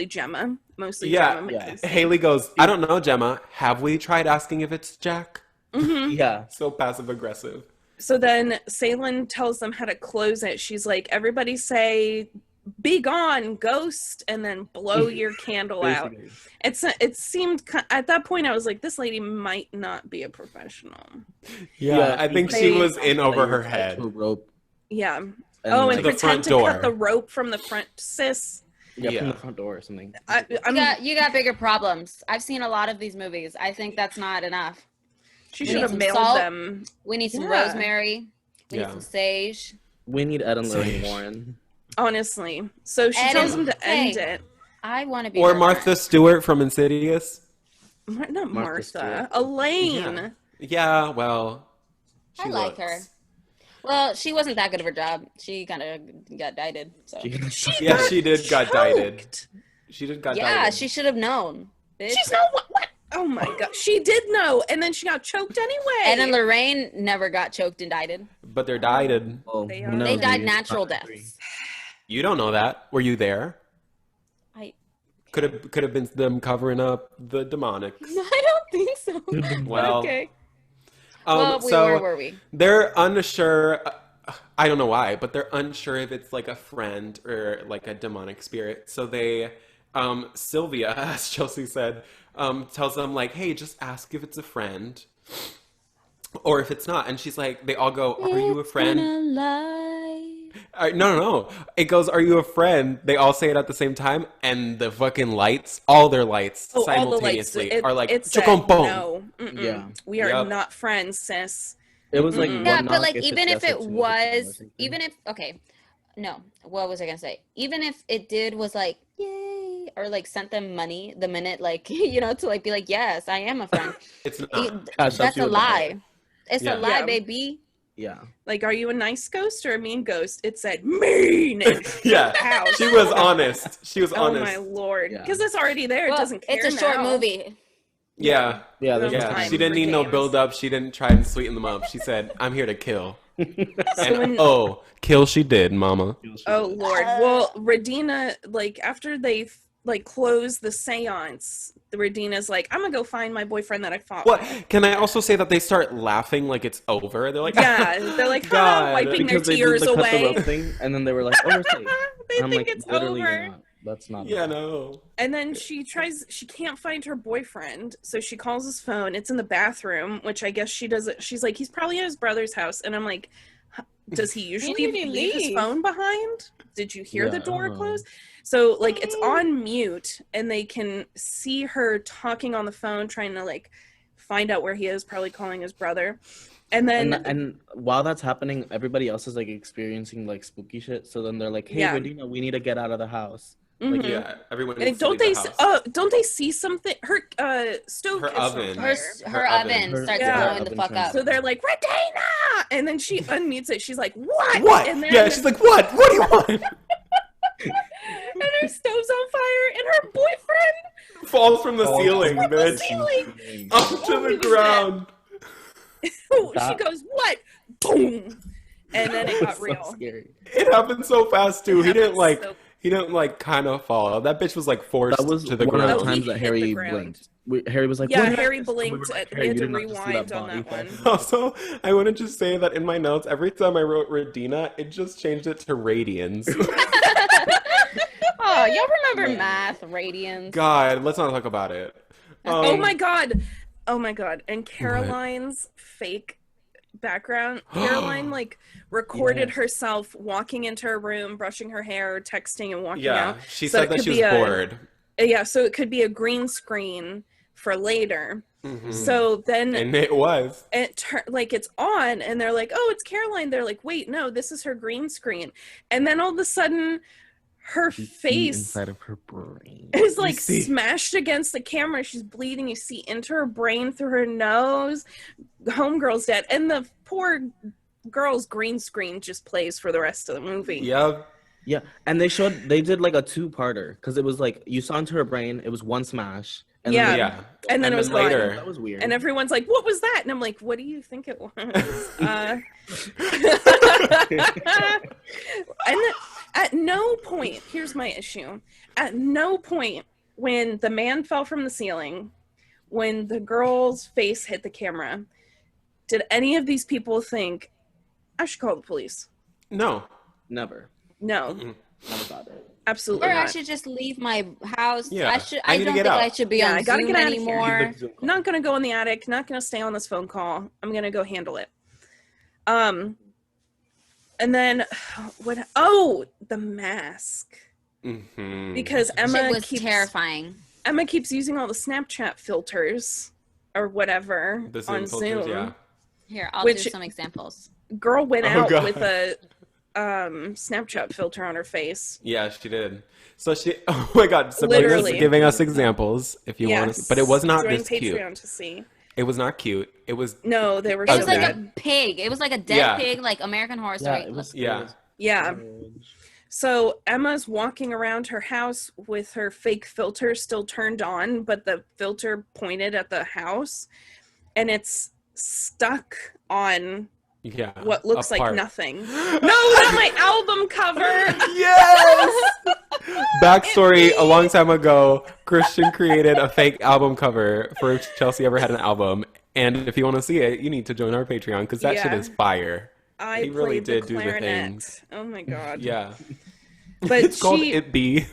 S2: Gemma.
S4: Gemma. Haley goes, I don't know, Gemma. Have we tried asking if it's Jack?
S2: Mm-hmm.
S3: Yeah.
S4: So passive aggressive.
S2: So then Salen tells them how to close it. She's like, everybody say, be gone, ghost, and then blow your candle out. It seemed, at that point, I was like, this lady might not be a professional.
S4: Yeah, I think she was in over her head.
S3: Rope.
S2: Yeah.
S3: And
S2: pretend to cut the rope from the front, sis.
S3: Yeah, from the front door or something.
S1: You got bigger problems. I've seen a lot of these movies. I think that's not enough.
S2: She should have mailed them.
S1: We need some rosemary. We need some sage.
S3: We need Ed and Lorraine Warren.
S2: Honestly. So she tells them to end it.
S1: I want to be.
S4: Or Martha Stewart from Insidious.
S2: Not Martha. Elaine.
S4: Yeah, well.
S1: I like her. Well, she wasn't that good of her job. She kind of got dieted. So.
S4: She did got dieted. She did got dieted.
S1: Yeah, she should have known. Bitch.
S2: She's not what? Oh my god, she did know, and then she got choked anyway.
S1: And then Lorraine never got choked and dieted.
S4: But they're dieted.
S3: Oh,
S1: they died natural deaths.
S4: You don't know that. Were you there? Could have been them covering up the demonics.
S1: No, I don't think so.
S4: Well,
S2: okay.
S1: Where were we?
S4: They're unsure. I don't know why, but they're unsure if it's like a friend or like a demonic spirit. So they, Sylvia, as Chelsea said, tells them like, hey, just ask if it's a friend or if it's not. And she's like, they all go, are you a friend? No. It goes, are you a friend? They all say it at the same time. And the fucking lights, all their lights simultaneously are like,
S2: no. Yeah. We are not friends, sis.
S3: It was like,
S1: yeah, but like, even if it was, no, what was I going to say? Even if it was like, yay, or like sent them money the minute, like, to like be like, yes, I am a friend.
S4: It's not.
S1: That's a lie. It's a lie, baby.
S3: Yeah.
S2: Like, are you a nice ghost or a mean ghost? It said mean.
S4: Yeah. She was honest.
S2: Oh my lord. Because it's already there. It doesn't care.
S1: It's a short movie.
S4: Yeah.
S3: Yeah.
S4: She didn't need no build up. She didn't try and sweeten them up. She said, I'm here to kill. Kill she did, mama.
S2: Oh lord. Well, Radina, like, after they like close the seance, Radina's like, I'm gonna go find my boyfriend that I fought
S4: with. Can I also say that they start laughing like it's over? They're like,
S2: yeah, they're like, wiping their tears away.
S3: Thing, and then they were like, oh, we're safe.
S2: They think like, it's over.
S3: Not. That's not.
S4: Yeah, no.
S2: And then she can't find her boyfriend, so she calls his phone. It's in the bathroom, which I guess she doesn't. She's like, he's probably at his brother's house, and I'm like, does he usually leave his phone behind? Did you hear the door close? So like it's on mute, and they can see her talking on the phone, trying to like find out where he is, probably calling his brother. And then
S3: and while that's happening, everybody else is like experiencing like spooky shit. So then they're like, hey, Radina, we need to get out of the house. Like,
S4: yeah, everyone.
S2: And don't they see something? Her stove.
S4: Her oven.
S1: Her oven starts blowing the fuck up.
S2: So they're like, Radina! And then she unmutes it. She's like, what?
S4: What?
S2: And then,
S4: she's like, what? What do you want?
S2: And her stove's on fire, and her boyfriend
S4: falls from the ceiling,
S2: bitch.
S4: Onto the ground.
S2: She goes, what? Boom! And then it got real.
S3: Scary.
S4: It happened so fast too. He didn't like kind of fall. That bitch was like forced to the ground.
S3: One of the times that Harry blinked. Harry was like,
S2: yeah, Harry blinked. Like, we had to rewind on that one.
S4: Also, I want to just say that in my notes, every time I wrote Radina, it just changed it to Radians.
S1: Oh, y'all remember math, Radians?
S4: God, let's not talk about it.
S2: Oh my god. And Caroline's fake background. Caroline like recorded herself walking into her room, brushing her hair, texting, and walking out.
S4: Yeah, she said that she was bored.
S2: Yeah, so it could be a green screen for later. Mm-hmm. So then,
S4: and it was.
S2: It's on, and they're like, "Oh, it's Caroline." They're like, "Wait, no, this is her green screen." And then all of a sudden, her face
S3: inside of her brain
S2: is like smashed against the camera. She's bleeding. You see into her brain through her nose. Homegirl's dead, and the poor girl's green screen just plays for the rest of the movie.
S4: Yep.
S3: Yeah, and they did like a two-parter because it was like you saw into her brain. It was one smash. And
S2: and then it was
S4: later.
S3: That was weird.
S2: And everyone's like, "What was that?" And I'm like, "What do you think it was?" And at no point, here's my issue. At no point when the man fell from the ceiling, when the girl's face hit the camera, did any of these people think, I should call the police?
S4: No.
S3: Never.
S2: No.
S3: Never thought it.
S2: Absolutely
S1: or
S2: not.
S1: I should just leave my house.
S4: Yeah.
S1: I don't think I should be on Zoom anymore.
S2: I'm not going to go in the attic. Not going to stay on this phone call. I'm going to go handle it. And then, the mask.
S4: Mm-hmm.
S2: Because Emma
S1: keeps terrifying.
S2: Emma keeps using all the Snapchat filters or whatever on Zoom.
S4: Yeah.
S1: Here, I'll do some examples.
S2: Girl went out with a Snapchat filter on her face.
S4: Yeah, she did. So oh my god, Sabrina's giving us examples if you want to, but it was not this cute.
S2: Patreon to see.
S4: It was not cute. It was
S2: they were.
S1: It was like a pig. It was like a dead pig, like American Horror Story.
S2: Yeah. So Emma's walking around her house with her fake filter still turned on, but the filter pointed at the house, and it's stuck on what looks like nothing. No, not my album cover.
S4: Yes. Backstory: a long time ago, Christian created a fake album cover for if Chelsea ever had an album, and if you want to see it, you need to join our Patreon because that shit is fire.
S2: He really did do the things. Oh my god.
S4: Yeah.
S2: But
S4: it's called It Be.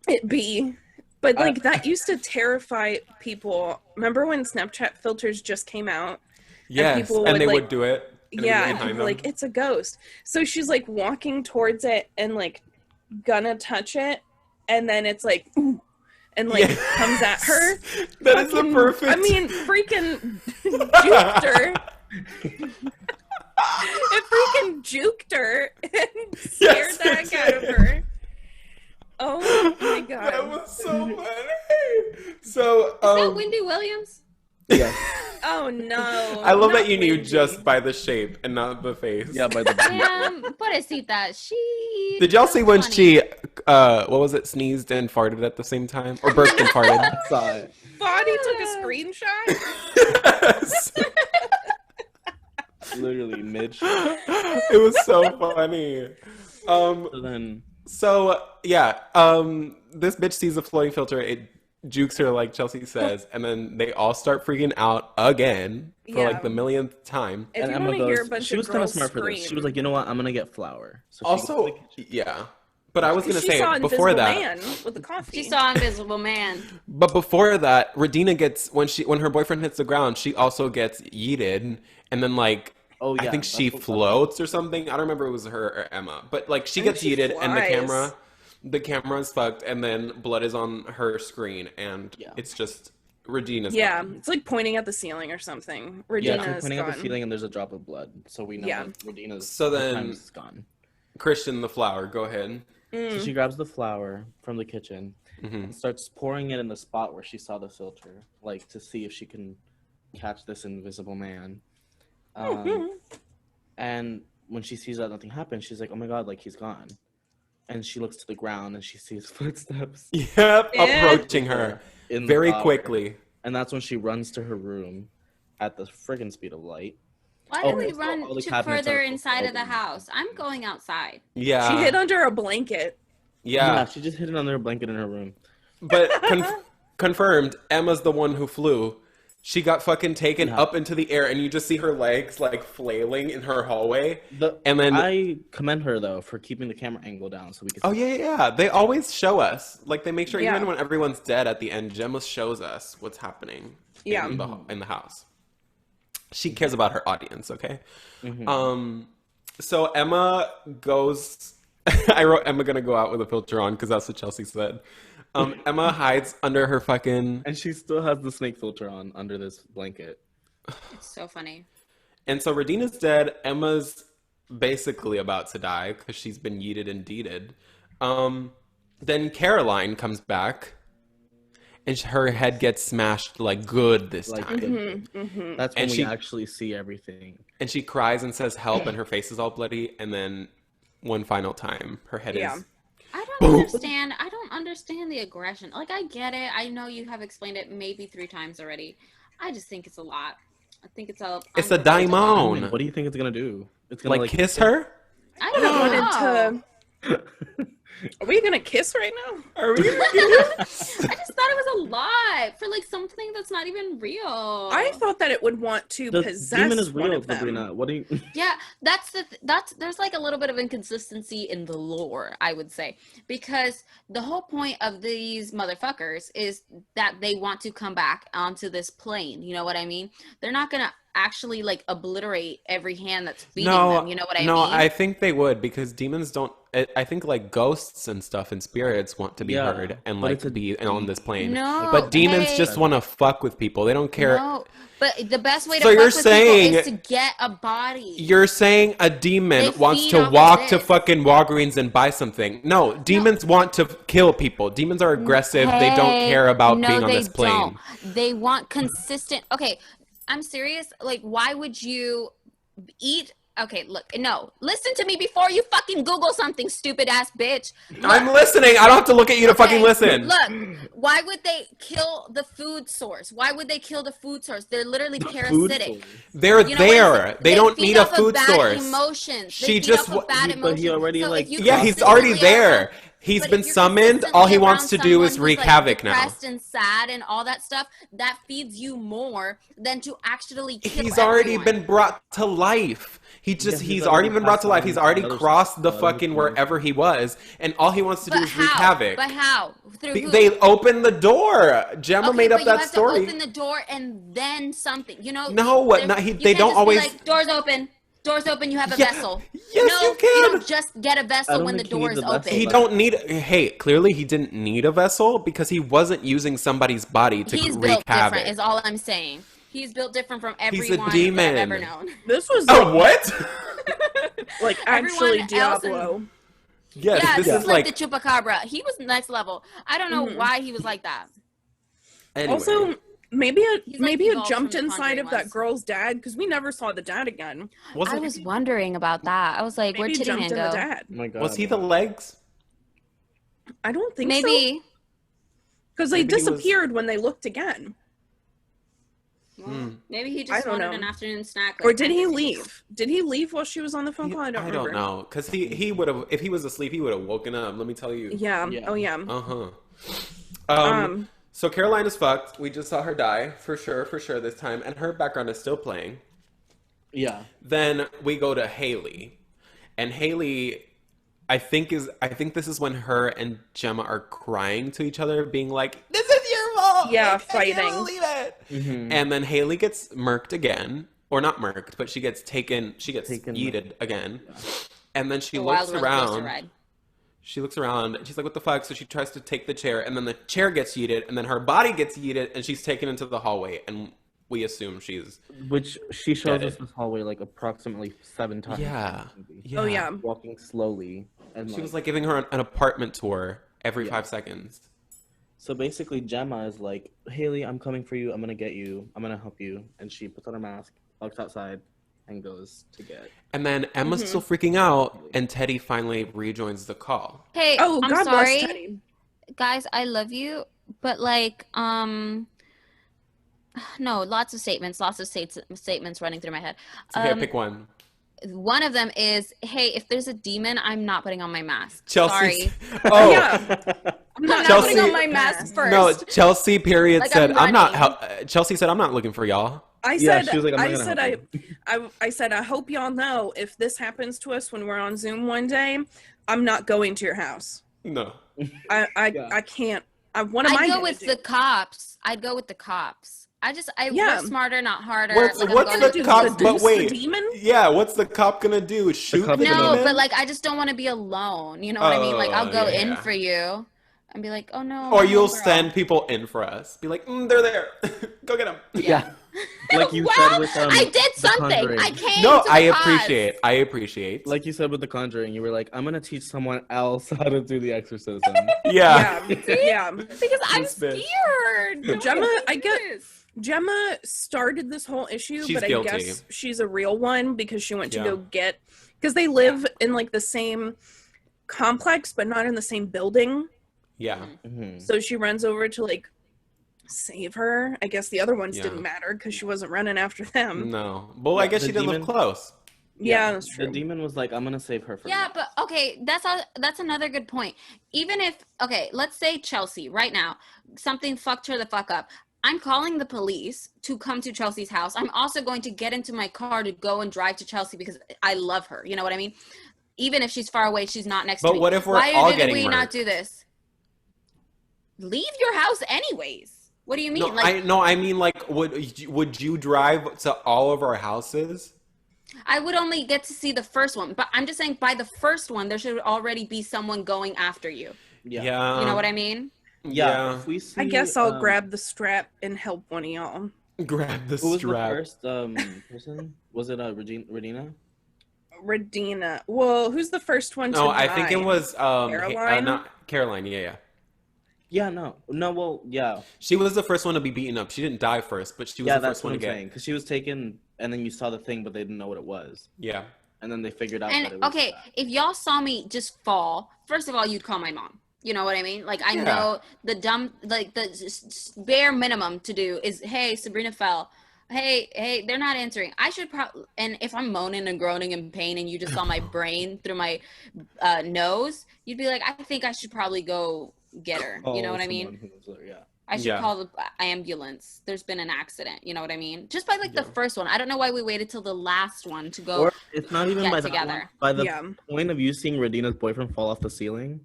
S2: It Be. But like that used to terrify people. Remember when Snapchat filters just came out?
S4: Yes, and they would do it.
S2: And people were like, it's a ghost. So she's like walking towards it and like gonna touch it, and then it's like, ooh, and like comes at her.
S4: That is the perfect.
S2: I mean, freaking juked her. It freaking juked her and scared the heck out of her. Oh my god.
S4: That was so funny. So,
S1: is that Wendy Williams?
S3: Yeah.
S2: Oh no.
S4: I love that you knew just by the shape and not the face.
S3: Yeah, by the
S1: Pobrecita, she...
S4: Did y'all see when she, sneezed and farted at the same time? Or burped and farted?
S3: Saw it.
S2: Body took a screenshot?
S4: Yes.
S3: Literally mid.
S4: It was so funny. So yeah, this bitch sees a floating filter. It jukes her like Chelsea says, and then they all start freaking out again for like the millionth time.
S2: If
S3: and
S2: you
S3: Emma
S2: goes, hear a bunch
S3: she was kind of smart for this. She was like, you know what, I'm gonna get flour. So
S4: also, yeah. But I was gonna say
S2: saw
S4: before that,
S2: man with the coffee.
S1: She saw Invisible Man.
S4: But before that, Radina gets when her boyfriend hits the ground, she also gets yeeted, and then like. Oh, yeah, I think she floats or something. I don't remember if it was her or Emma. But, like, she gets yeeted and the camera is fucked and then blood is on her screen and it's just Regina's gone.
S2: It's like pointing at the ceiling or something. Regina's
S3: pointing
S2: gone.
S3: at the ceiling and there's a drop of blood. So we know that Regina's gone.
S4: Christian, the flower, go ahead.
S3: So she grabs the flour from the kitchen and starts pouring it in the spot where she saw the filter, like to see if she can catch this invisible man. And when she sees that nothing happens, she's like, oh my god, like he's gone. And she looks to the ground and she sees footsteps.
S4: Yep, approaching her very quickly.
S3: And that's when she runs to her room at the friggin' speed of light.
S1: Why did we run to further inside of the house? I'm going outside.
S4: Yeah.
S2: She hid under a blanket.
S4: Yeah.
S3: She just hid it under a blanket in her room.
S4: But confirmed, Emma's the one who flew. She got fucking taken up into the air, and you just see her legs like flailing in her hallway. And then
S3: I commend her though for keeping the camera angle down so we can.
S4: Oh yeah. They always show us, like they make sure even when everyone's dead at the end, Gemma shows us what's happening. In the house. She cares about her audience, okay? So Emma goes. I wrote Emma gonna go out with a filter on because that's what Chelsea said. Emma hides under her fucking...
S3: And she still has the snake filter on under this blanket.
S1: It's so funny.
S4: And so Radina's dead. Emma's basically about to die because she's been yeeted and deeded. Then Caroline comes back. And her head gets smashed like good this time.
S3: That's when we actually see everything.
S4: And she cries and says help and her face is all bloody. And then one final time, her head is...
S1: I don't understand the aggression. Like, I get it. I know you have explained it maybe 3 times already. I just think it's a lot. I think it's a...
S4: It's a daimon.
S3: What do you think it's going to do? It's
S4: gonna like kiss her?
S1: I don't know.
S2: Are we gonna kiss right now?
S4: Are we gonna kiss?
S1: I just thought it was a lot for like something that's not even real.
S2: I thought that it would want to possess demon is real, Sabrina.
S3: What do you?
S1: Yeah, that's there's like a little bit of inconsistency in the lore, I would say, because the whole point of these motherfuckers is that they want to come back onto this plane. You know what I mean? They're not gonna actually like obliterate every hand that's feeding them. You know what I mean?
S4: No, I think they would because demons don't. I think like ghosts and stuff and spirits want to be heard and like be on this plane.
S1: No,
S4: but demons just want to fuck with people. They don't care.
S1: No, but the best way to fuck with people is to get a body.
S4: You're saying a demon wants to walk to fucking Walgreens and buy something. No, demons want to kill people. Demons are aggressive. They don't care about being on this plane.
S1: They want consistent. Okay, I'm serious. Like, why would you eat? Okay, look, no. Listen to me before you fucking Google something, stupid ass bitch. Look,
S4: I'm listening. I don't have to look at you to fucking listen.
S1: Look, why would they kill the food source? Why would they kill the food source? They're literally parasitic.
S4: They're there. They don't need a food source.
S1: Emotions.
S4: She just.
S3: But he already
S4: he's already there. He's been summoned. All he wants to do is wreak havoc now.
S1: Depressed and sad and all that stuff. That feeds you more than to actually kill
S4: He's already been brought to life. He's already been brought to life. He's already crossed the fucking wherever he was, and all he wants to do is wreak havoc.
S1: But how?
S4: They opened the door. Gemma made up that story.
S1: You have to open the door and then something. You know?
S4: No, they don't always.
S1: Like, doors open. Doors open, you have a vessel.
S4: Yes, you can.
S1: You don't just get a vessel when the door is open.
S4: He don't need... Hey, clearly he didn't need a vessel because he wasn't using somebody's body to wreak havoc.
S1: He's built different is all I'm saying. He's built different from everyone I've ever known.
S2: This was...
S4: Oh, what?
S2: Like, actually Diablo.
S4: Yes,
S1: yeah,
S4: this is
S1: like the Chupacabra. He was next level. I don't know why he was like that.
S4: Anyway.
S2: Also... Maybe it jumped inside of that girl's dad because we never saw the dad again.
S1: I was wondering about that. I was like, where'd Titty Man go?
S2: The dad.
S3: Oh my God,
S4: was he the legs?
S2: I don't think so.
S1: Maybe.
S2: Because they disappeared when they looked again.
S1: Well, maybe he just wanted an afternoon snack.
S2: Or did he leave? Did he leave while she was on the phone call? I don't remember.
S4: I don't know. Because he would have, if he was asleep, he would have woken up. Let me tell you.
S2: Yeah. Oh, yeah.
S4: So Caroline is fucked. We just saw her die, for sure this time. And her background is still playing.
S3: Yeah.
S4: Then we go to Haley. And Haley, I think this is when her and Gemma are crying to each other, being like, "This is your fault."
S2: Yeah,
S4: like,
S2: fighting.
S4: I can't believe it. Mm-hmm. And then Haley gets murked again, or not murked, but she gets yeeted again. Yeah. And then she looks around. She looks around and she's like, "What the fuck?" So she tries to take the chair, and then the chair gets yeeted, and then her body gets yeeted, and she's taken into the hallway, and we assume she's
S3: which she shows us this hallway like approximately 7 times.
S4: Yeah.
S2: Oh yeah.
S3: Walking slowly.
S4: And she was like giving her an apartment tour every 5 seconds.
S3: So basically Gemma is like, "Haley, I'm coming for you. I'm going to get you. I'm going to help you." And she puts on her mask, walks outside, and goes to get.
S4: And then Emma's still freaking out, and Teddy finally rejoins the call.
S1: Hey, I'm
S2: God
S1: sorry.
S2: Bless Teddy.
S1: Guys, I love you, but like, no, lots of statements running through my head.
S4: It's okay, pick one.
S1: One of them is, hey, if there's a demon, I'm not putting on my mask.
S4: Chelsea.
S1: Sorry.
S4: Oh.
S2: Yeah. I'm not putting on my mask first.
S4: No, Chelsea period
S1: like,
S4: said, Chelsea said, "I'm not looking for y'all."
S2: I said, I hope y'all know if this happens to us when we're on Zoom one day, I'm not going to your house.
S4: No.
S2: I can't. What am I
S1: I'd
S2: gonna
S1: go with
S2: do?
S1: the cops. We're smarter, not harder.
S4: What's the cop? But wait, yeah, what's the cop gonna do? Shoot the demon?
S1: No, but like I just don't want to be alone. You know what I mean? Like I'll go in for you and be like, "Oh no."
S4: Or you'll send people in for us. Be like, "They're there. Go get them."
S3: Yeah. Like you
S1: well,
S3: said with
S1: I did something. I came.
S4: No,
S1: to
S4: I appreciate.
S3: Like you said with The Conjuring, you were like, "I'm gonna teach someone else how to do the exorcism."
S2: Yeah.
S1: Because I'm scared.
S2: Gemma started this whole issue,
S4: she's
S2: but I
S4: guilty.
S2: guess she's a real one because she went to go get, because they live in like the same complex, but not in the same building.
S4: Yeah.
S3: Mm-hmm.
S2: So she runs over to like save her. I guess the other ones didn't matter because she wasn't running after them.
S4: No. Well, I guess she didn't live close.
S2: Yeah, that's true.
S3: The demon was like, "I'm gonna save her for
S1: Yeah, but okay, that's another good point. Even if, okay, let's say Chelsea right now, something fucked her the fuck up. I'm calling the police to come to Chelsea's house. I'm also going to get into my car to go and drive to Chelsea because I love her. You know what I mean? Even if she's far away, she's not next to me.
S4: But what if we're all getting
S1: Why did we
S4: murked?
S1: not do this? Leave your house anyways. What do you mean?
S4: I mean, like, would you drive to all of our houses?
S1: I would only get to see the first one, but I'm just saying by the first one, there should already be someone going after you.
S4: Yeah.
S1: You know what I mean?
S3: Yeah. If we see,
S2: I guess I'll grab the strap and help one of y'all.
S4: Grab the
S3: Who was
S4: strap.
S3: the first person? Was it Regina?
S2: Radina. Well, who's the first one to
S4: No,
S2: die?
S4: I think it was
S2: Caroline?
S4: not Caroline. Yeah.
S3: Yeah, no. Well, yeah.
S4: She was the first one to be beaten up. She didn't die first, but she was the first one to get.
S3: Because she was taken, and then you saw the thing, but they didn't know what it was.
S4: Yeah.
S3: And then they figured out
S1: and,
S3: that it was
S1: okay,
S3: that.
S1: if y'all saw me just fall, first of all, you'd call my mom. You know what I mean? Like, I know the bare minimum to do is, hey, Sabrina fell. Hey, they're not answering. I should probably, and if I'm moaning and groaning in pain and you just saw my brain through my nose, you'd be like, I think I should probably go get her. You know what I mean? I should call the ambulance. There's been an accident. You know what I mean? Just by like the first one. I don't know why we waited till the last one to go.
S3: Or it's not even by
S1: together.
S3: By the point of you seeing Radina's boyfriend fall off the ceiling.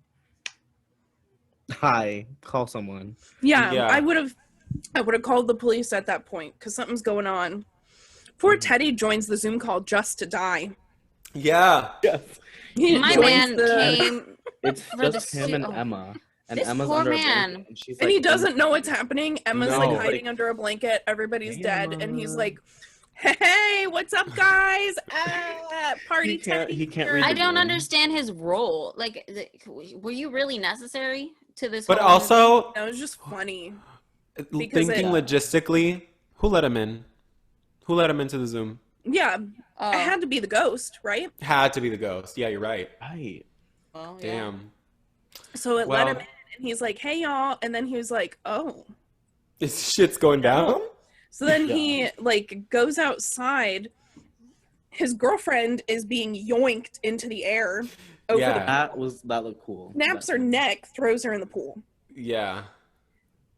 S3: Hi, call someone.
S2: Yeah. I would have called the police at that point because something's going on. Poor Teddy joins the Zoom call just to die.
S4: Yeah.
S3: Yes.
S1: My man came.
S3: It's just him and Emma. And
S1: this
S3: Emma's
S1: poor
S3: under
S1: man.
S3: a blanket, and she's
S2: And
S3: like,
S2: he doesn't know what's happening. Emma's
S4: No.
S2: like hiding under a blanket. Everybody's
S3: Hey,
S2: dead.
S3: Emma.
S2: And he's like, hey, what's up, guys? Party Teddy.
S3: He can't read
S1: I
S3: the
S1: don't
S3: room.
S1: understand his role. Like, were you really necessary to this?
S4: But
S1: whole
S4: also,
S1: movie?
S2: No, it was just funny.
S4: thinking logistically, who let him in? Who let him into the Zoom?
S2: Yeah. It had to be the ghost, right?
S4: Had to be the ghost. Yeah, you're right.
S3: Right.
S1: Well, yeah.
S4: Damn.
S2: So it let him in, and he's like, hey, y'all. And then he was like, oh.
S4: This shit's going down?
S2: So then he like goes outside. His girlfriend is being yoinked into the air over the pool.
S3: That looked cool.
S2: Snaps her neck, throws her in the pool.
S4: Yeah.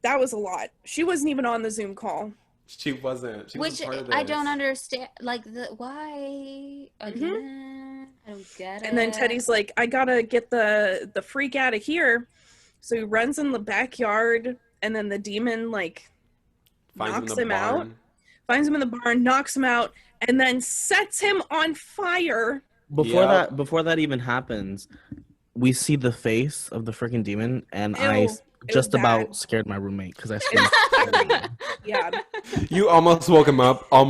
S2: That was a lot. She wasn't even on the Zoom call.
S4: She wasn't. She
S1: Which
S4: part of this.
S1: I don't understand. Like, why? Again? I don't get it.
S2: And then Teddy's like, I gotta get the freak out of here. So he runs in the backyard, and then the demon, like, knocks him out. Finds him in the barn, knocks him out, and then sets him on fire.
S3: Before that even happens, we see the face of the freaking demon, and I just about scared my roommate because I screamed.
S2: Yeah.
S4: You almost woke him up.
S2: I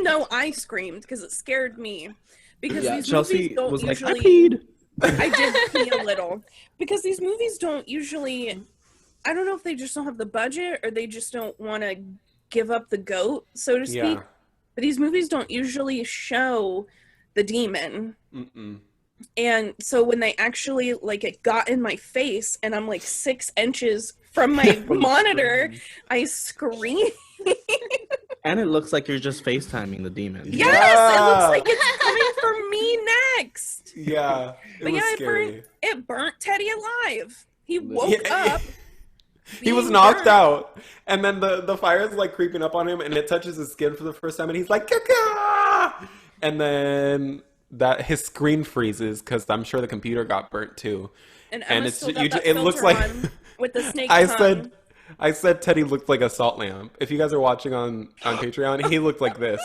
S2: know I screamed because it scared me. Because these
S3: Chelsea
S2: movies don't
S3: was
S2: usually.
S3: Like, I peed.
S2: I did pee a little. Because these movies don't usually. I don't know if they just don't have the budget or they just don't want to give up the goat, so to speak. But these movies don't usually show the demon. And so when they actually, like, it got in my face and I'm like 6 inches from my monitor, I screamed.
S3: And it looks like you're just FaceTiming the demon.
S2: Yes, it looks like it's coming for me next.
S4: Yeah,
S2: but yeah, it burnt Teddy alive. He woke up.
S4: He was knocked out, and then the fire is like creeping up on him, and it touches his skin for the first time, and he's like, Kaka! And then his screen freezes because I'm sure the computer got burnt too. And it looks like
S2: with the snake
S4: tongue. I said Teddy looked like a salt lamp. If you guys are watching on Patreon, he looked like this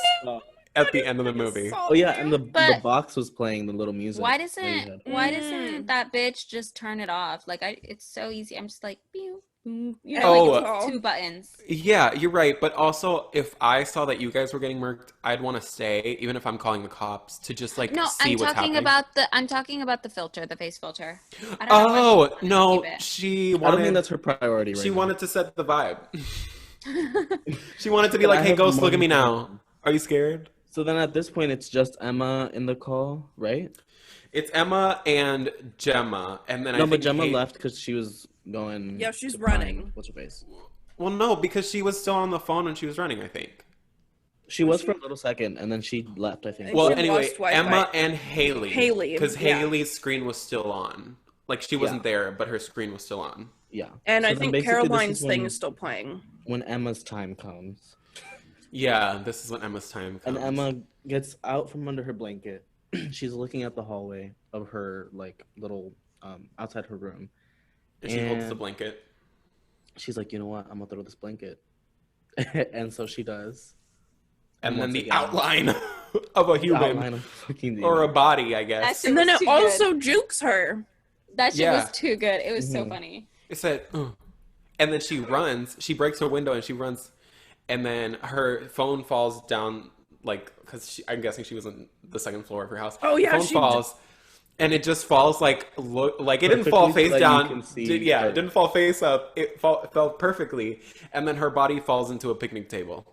S4: at the end of the movie.
S3: Oh yeah, and the box was playing the little music.
S1: Why doesn't that bitch just turn it off? Like it's so easy. I'm just like, pew. You know, like 2 buttons.
S4: Yeah, you're right. But also, if I saw that you guys were getting murked, I'd want to stay, even if I'm calling the cops, to just like see what's happening.
S1: I'm talking about the filter, the face filter.
S4: I don't know no,
S3: I don't think that's her priority.
S4: She wanted to set the vibe. She wanted to be like, "Hey, ghost, look at me now. Are you scared?"
S3: So then, at this point, it's just Emma in the call, right?
S4: It's Emma and Gemma, and then
S3: but Gemma left because she was going.
S2: Yeah, she's running.
S3: What's her face?
S4: Well, no, because she was still on the phone when she was running, I think.
S3: She was for a little second, and then she left, I think.
S4: Well, anyway, Emma and Haley. Because Haley's screen was still on. Like, she wasn't there, but her screen was still on.
S3: Yeah.
S2: And so I think Caroline's thing is still playing.
S3: When Emma's time comes.
S4: Yeah, this is when Emma's time comes.
S3: And Emma gets out from under her blanket. She's looking at the hallway of her, like, little, outside her room.
S4: And she holds the blanket.
S3: She's like, you know what? I'm going to throw this blanket. And so she does.
S4: And then the outline of a human. Or a body, I guess.
S2: And then it also jukes her.
S1: That shit was too good. It was so funny.
S4: It said, and then she runs. She breaks her window and she runs. And then her phone falls down, like, because I'm guessing she was on the 2nd floor of her house.
S2: Oh, yeah.
S4: The phone falls. And it just falls like it didn't fall face down. It didn't fall face up. It fell perfectly. And then her body falls into a picnic table.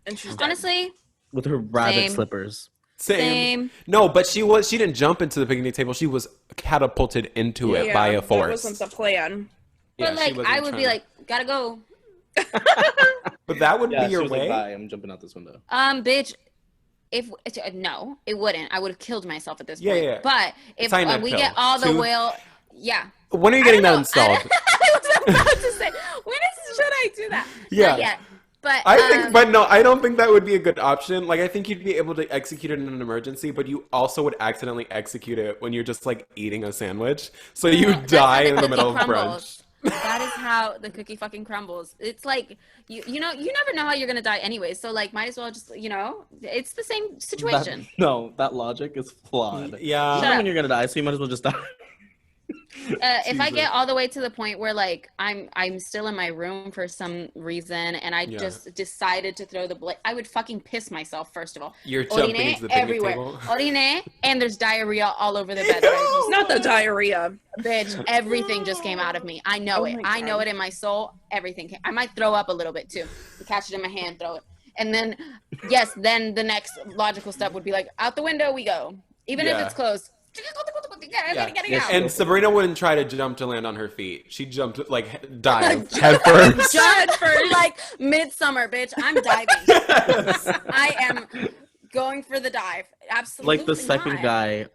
S2: And she's
S1: honestly
S3: with her rabbit slippers.
S4: Same. No, but she didn't jump into the picnic table. She was catapulted into it by a force.
S2: That wasn't the plan.
S1: But I would be like, gotta go.
S4: But that would be your way.
S3: Like, bye, I'm jumping out this window.
S1: Bitch. No, it wouldn't. I would have killed myself at this point.
S4: Yeah.
S1: But if we get all the whale,
S4: when are you getting that installed?
S1: I was about to say, should I do that?
S4: Yeah.
S1: Not yet. But
S4: I don't think that would be a good option. Like, I think you'd be able to execute it in an emergency, but you also would accidentally execute it when you're just like eating a sandwich, so you die in the middle of brunch.
S1: That is how the cookie fucking crumbles. It's like you never know how you're gonna die anyway. So like, might as well just it's the same situation.
S3: That logic is flawed.
S4: Yeah,
S3: you know when you're gonna die, so you might as well just die.
S1: If I get all the way to the point where like I'm still in my room for some reason and I just decided to throw the I would fucking piss myself. First of all,
S4: you're jumping into the picnic table.
S1: Orine, and there's diarrhea all over the bed.
S2: Not the diarrhea,
S1: bitch. Everything just came out of me. I know it. I know it in my soul. Everything. I might throw up a little bit too. Catch it in my hand, throw it, and then then the next logical step would be like out the window we go. Even if it's closed,
S4: And Sabrina wouldn't try to jump to land on her feet. She jumped, like, dive head first.
S1: Like Midsummer, bitch. I'm diving. I am going for the dive. Absolutely.
S3: Like the second guy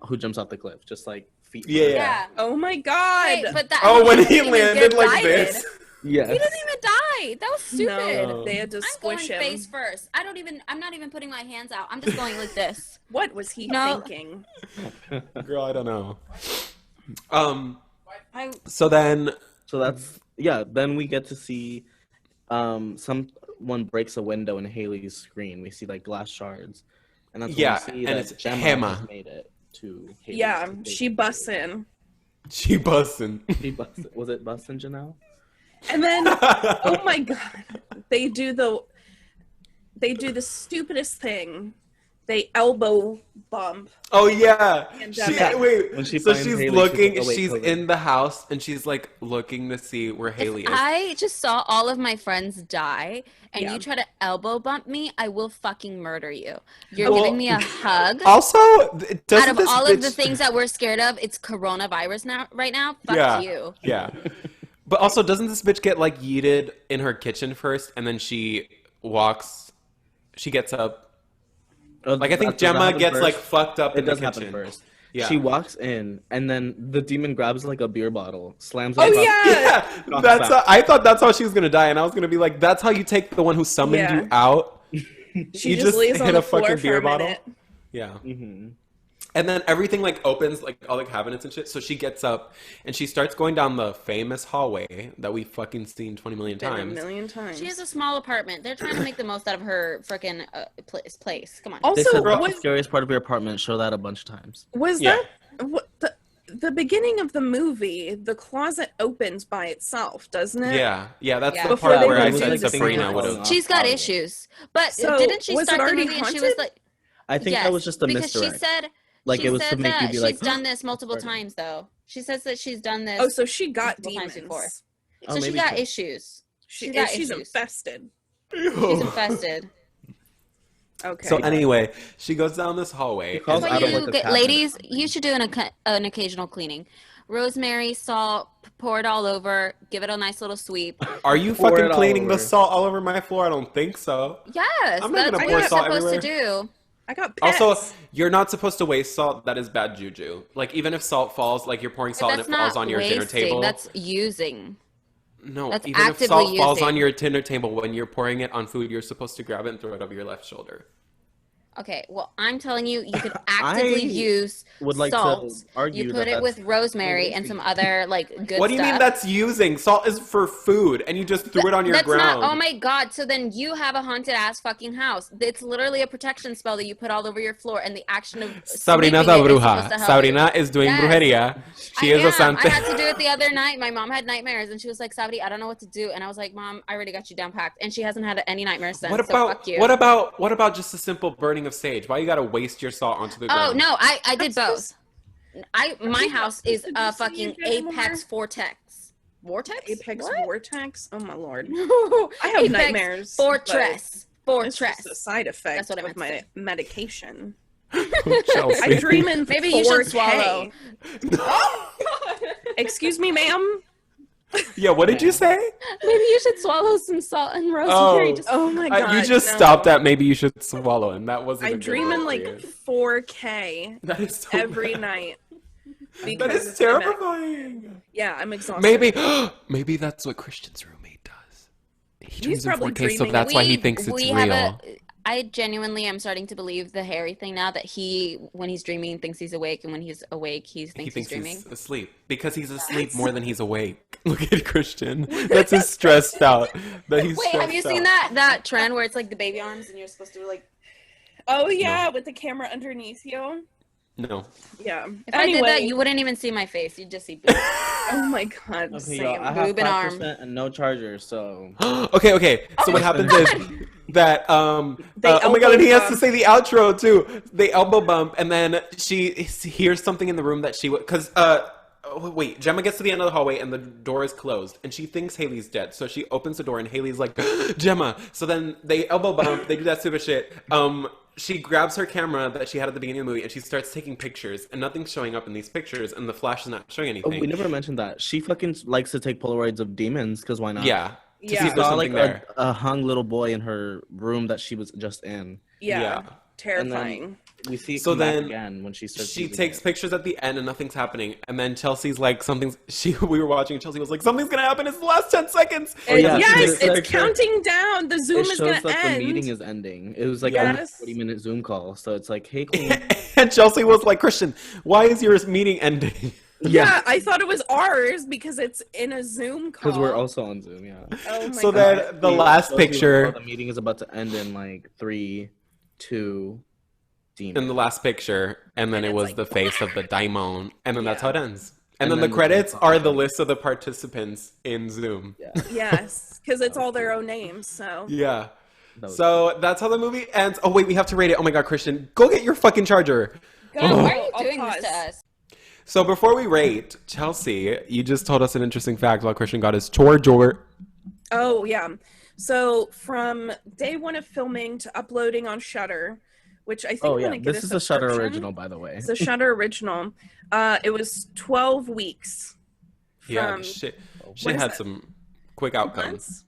S3: who jumps off the cliff, just like feet.
S4: Yeah.
S2: Oh my god.
S1: Wait, but
S4: when he landed like this.
S3: Yes.
S1: He doesn't even die. That was stupid.
S2: No, they had to squish him.
S1: I'm going face first. I'm not even putting my hands out. I'm just going like this.
S2: What was he thinking?
S4: Girl, I don't know. So that's
S3: then we get to see someone breaks a window in Haley's screen. We see like glass shards. And that's when we see
S4: and
S3: that
S4: it's
S3: Gemma has made it to Haley's.
S2: Yeah, she busts in.
S4: She bussin'.
S3: Was it bussin', Janelle?
S2: And then, oh my god, they do the stupidest thing. They elbow bump.
S4: Oh yeah.
S3: So
S4: she's looking. She's in the house and she's like looking to see where Haley is.
S1: I just saw all of my friends die, and you try to elbow bump me, I will fucking murder you. You're giving me a hug.
S4: Also,
S1: out of all of the things that we're scared of, it's coronavirus right now. Fuck you.
S4: Yeah. But also, doesn't this bitch get like yeeted in her kitchen first, and then she gets up. Like, I think Gemma gets, like, fucked up in the kitchen. It does happen first.
S3: Yeah. She walks in, and then the demon grabs, like, a beer bottle, slams it on
S4: I thought that's how she was going to die, and I was going to be like, that's how you take the one who summoned you out?
S2: She just leaves on the floor for a minute.
S4: Yeah. Mm-hmm. And then everything, like, opens, like, all the cabinets and shit, so she gets up, and she starts going down the famous hallway that we've fucking seen 20 million times.
S1: She has a small apartment. They're trying to make the most out of her freaking place. Come on.
S3: Also, they said the scariest part of your apartment, show that a bunch of times.
S2: Was that... The beginning of the movie, the closet opens by itself, doesn't it?
S4: Yeah, that's the part where I said Sabrina would have...
S1: She's got issues. But didn't she start the movie and she was like...
S3: I think that was just a misdirect.
S1: Because she said...
S3: Like
S1: she
S3: it was
S1: said
S3: to make you be like,
S1: she's done this multiple times, though. She says that she's done this.
S2: Oh, so she got demons
S1: before. So she got issues.
S2: She's infested.
S1: She's infested.
S2: Okay.
S4: So anyway, she goes down this hallway.
S1: Ladies, you should do an occasional cleaning. Rosemary, salt, pour it all over. Give it a nice little sweep.
S4: Are you fucking cleaning the salt all over my floor? I don't think so.
S1: Yes,
S4: I'm not gonna pour salt everywhere.
S1: Supposed to do.
S2: I got pets.
S4: Also, you're not supposed to waste salt. That is bad juju. Like, even if salt falls, like you're pouring salt and it falls on your dinner table.
S1: That's using.
S4: No, even if salt falls on your dinner table when you're pouring it on food, you're supposed to grab it and throw it over your left shoulder.
S1: Okay, well, I'm telling you, you could actively use salt. You put it with rosemary and some other, like, good stuff.
S4: What do you mean that's using? Salt is for food, and you just threw it on your ground.
S1: Oh my god, so then you have a haunted-ass fucking house. It's literally a protection spell that you put all over your floor, and the action of
S4: Sabrina la bruja. Sabrina is doing brujeria. She is a santa.
S1: I had to do it the other night. My mom had nightmares, and she was like, Sabri, I don't know what to do. And I was like, Mom, I already got you down packed. And she hasn't had any nightmares since, so fuck you.
S4: What about just a simple burning of sage? Why you gotta waste your salt onto the ground?
S1: Oh no, I did both. My house is a fucking apex vortex.
S2: Apex vortex? Oh my lord.
S1: I
S2: have nightmares.
S1: Fortress.
S2: It's just a side effect of my medication.
S4: Chelsea.
S2: I dream in
S1: Maybe
S2: 4K.
S1: you should swallow.
S2: Excuse me, ma'am.
S4: Yeah, what did you say?
S1: Maybe you should swallow some salt and rosemary.
S2: Oh my god!
S4: You just stopped at maybe you should swallow, and that wasn't.
S2: I dream in like 4K.
S4: That is so
S2: every night.
S4: That is terrifying.
S2: Yeah, I'm exhausted.
S4: Maybe that's what Christian's roommate does. He dreams in
S2: probably
S4: 4K, so that's why he thinks it's real.
S1: I genuinely am starting to believe the Harry thing now, that when he's dreaming, thinks he's awake, and when he's awake, he thinks he's dreaming.
S4: He's asleep. Because he's asleep more than he's awake. Look at Christian. That's his stressed out.
S1: Wait, have you seen that trend where it's like the baby arms and you're supposed to like...
S2: Oh, yeah, with the camera underneath you?
S4: No.
S2: Yeah.
S1: If I did that, you wouldn't even see my face. You'd just see boobs.
S2: Oh my god.
S3: Okay, yo, I have 5% and no charger, so...
S4: Okay. So what happens is that, oh my god, and he has to say the outro too. They elbow bump, and then she hears something in the room that she would... Because, wait, Gemma gets to the end of the hallway, and the door is closed, and she thinks Haley's dead. So she opens the door, and Haley's like, Gemma. So then they elbow bump, they do that stupid shit. she grabs her camera that she had at the beginning of the movie and she starts taking pictures and nothing's showing up in these pictures and the flash is not showing anything.
S3: Oh, we never mentioned that. She fucking likes to take Polaroids of demons because why not?
S4: Yeah.
S3: She saw like a hung little boy in her room that she was just in.
S2: Yeah. Terrifying.
S3: We see it come back again when she starts.
S4: She takes pictures at the end and nothing's happening, and then Chelsea's like, we were watching. Chelsea was like, something's gonna happen. It's the last 10 seconds.
S2: Yes, it's counting down. The Zoom is gonna end.
S3: The meeting is ending. It was like a 40-minute Zoom call, so it's like, hey, Queen.
S4: And Chelsea was like, Christian, why is your meeting ending?
S2: Yeah, I thought it was ours because it's in a Zoom call.
S3: Because we're also on Zoom, yeah.
S2: Oh my
S4: God. Then the last picture.
S3: The meeting is about to end in like 3, 2. Demon.
S4: In the last picture, and then it was like, the face of the daimon, and then that's how it ends. And then the credits are the list of the participants in Zoom.
S3: Yeah.
S2: Yes, because it's all their own names, so.
S4: Yeah. So that's how the movie ends. Oh, wait, we have to rate it. Oh my God, Christian, go get your fucking charger.
S1: God, why are you doing this to us?
S4: So before we rate, Chelsea, you just told us an interesting fact while Christian got his charger.
S2: Oh, yeah. So from day one of filming to uploading on Shudder, which I think
S3: this is a Shudder original, by the way.
S2: It's a Shudder original. It was 12 weeks.
S4: Yeah, she had some quick outcomes.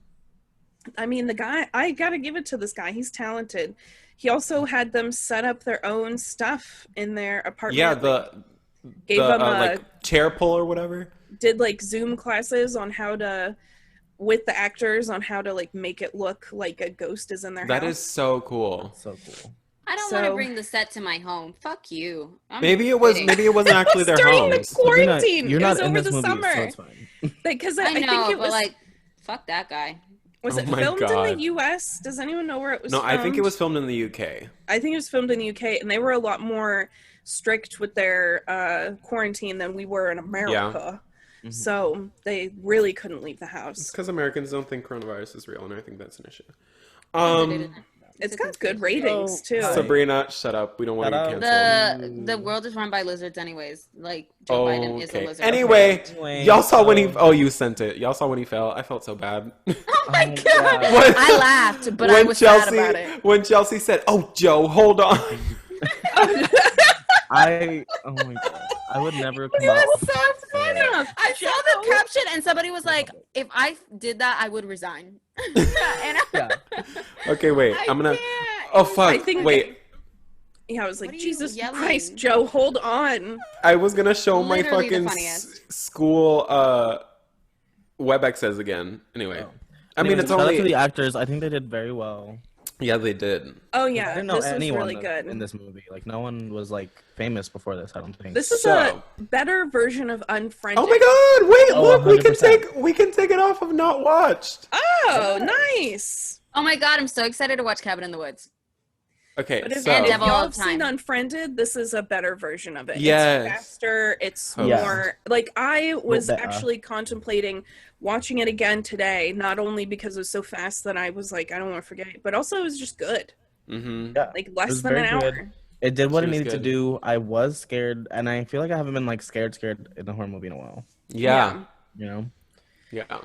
S2: I mean, the guy, I gotta give it to this guy. He's talented. He also had them set up their own stuff in their apartment.
S4: Yeah, gave them like chair pull or whatever.
S2: Did like Zoom classes on how to, with the actors, on how to like make it look like a ghost is in their house.
S4: That is so cool.
S3: So cool.
S1: I don't want to bring the set to my home. Fuck you.
S4: Maybe it wasn't actually their home.
S2: During the quarantine.
S3: You're not
S2: it was
S3: in
S2: over
S3: this
S2: the
S3: movie,
S2: summer.
S3: so it's fine.
S2: Because
S1: I know,
S2: think it was
S1: like, fuck that guy.
S2: Was it filmed in the US? Does anyone know where it was filmed?
S4: No, I think it was filmed in the UK.
S2: I think it was filmed in the UK, and they were a lot more strict with their quarantine than we were in America. Yeah. So they really couldn't leave the house.
S4: It's because Americans don't think coronavirus is real, and I think that's an issue.
S2: It's got good ratings too.
S4: Sabrina, shut up. We don't want to get canceled.
S1: The world is run by lizards anyways. Like Joe Biden is a lizard.
S4: Anyway, y'all saw when he you sent it. Y'all saw when he fell. I felt so bad.
S1: Oh my God. I laughed, but I was sad about it.
S4: When Chelsea said, "Oh, Joe, hold on."
S3: Oh my God. I would never come out.
S1: It was so funny. I saw the caption and somebody was like, if I did that, I would resign.
S4: Okay, wait. I'm gonna. Oh fuck! Wait.
S2: I was like, Jesus Christ, Joe, hold on.
S4: I was gonna show my fucking school WebExes again. Anyway, I mean, it's only
S3: to the actors. I think they did very well.
S4: Yeah, they did.
S2: Oh yeah,
S3: I didn't know anyone really good in this movie. Like no one was like famous before this. I don't think.
S2: This is a better version of Unfriended.
S4: Oh my God! Wait, look, 100%. we can take it off of not watched.
S2: Oh, nice!
S1: Oh my God, I'm so excited to watch Cabin in the Woods.
S4: Okay,
S2: but if y'all have seen Unfriended, this is a better version of it.
S4: Yes.
S2: It's faster. It's more like I was actually contemplating watching it again today, not only because it was so fast that I was like, I don't want to forget it, but also it was just good.
S4: Mm-hmm.
S3: Yeah,
S2: like less than an hour.
S3: Good. It did what it needed to do. I was scared, and I feel like I haven't been like scared in a horror movie in a while.
S4: Yeah.
S3: You know?
S4: Yeah.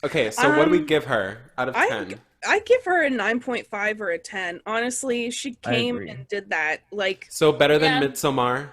S4: Okay, so what do we give her out of 10?
S2: I give her a 9.5 or a 10. Honestly, she came and did that. Like,
S4: so better than Midsommar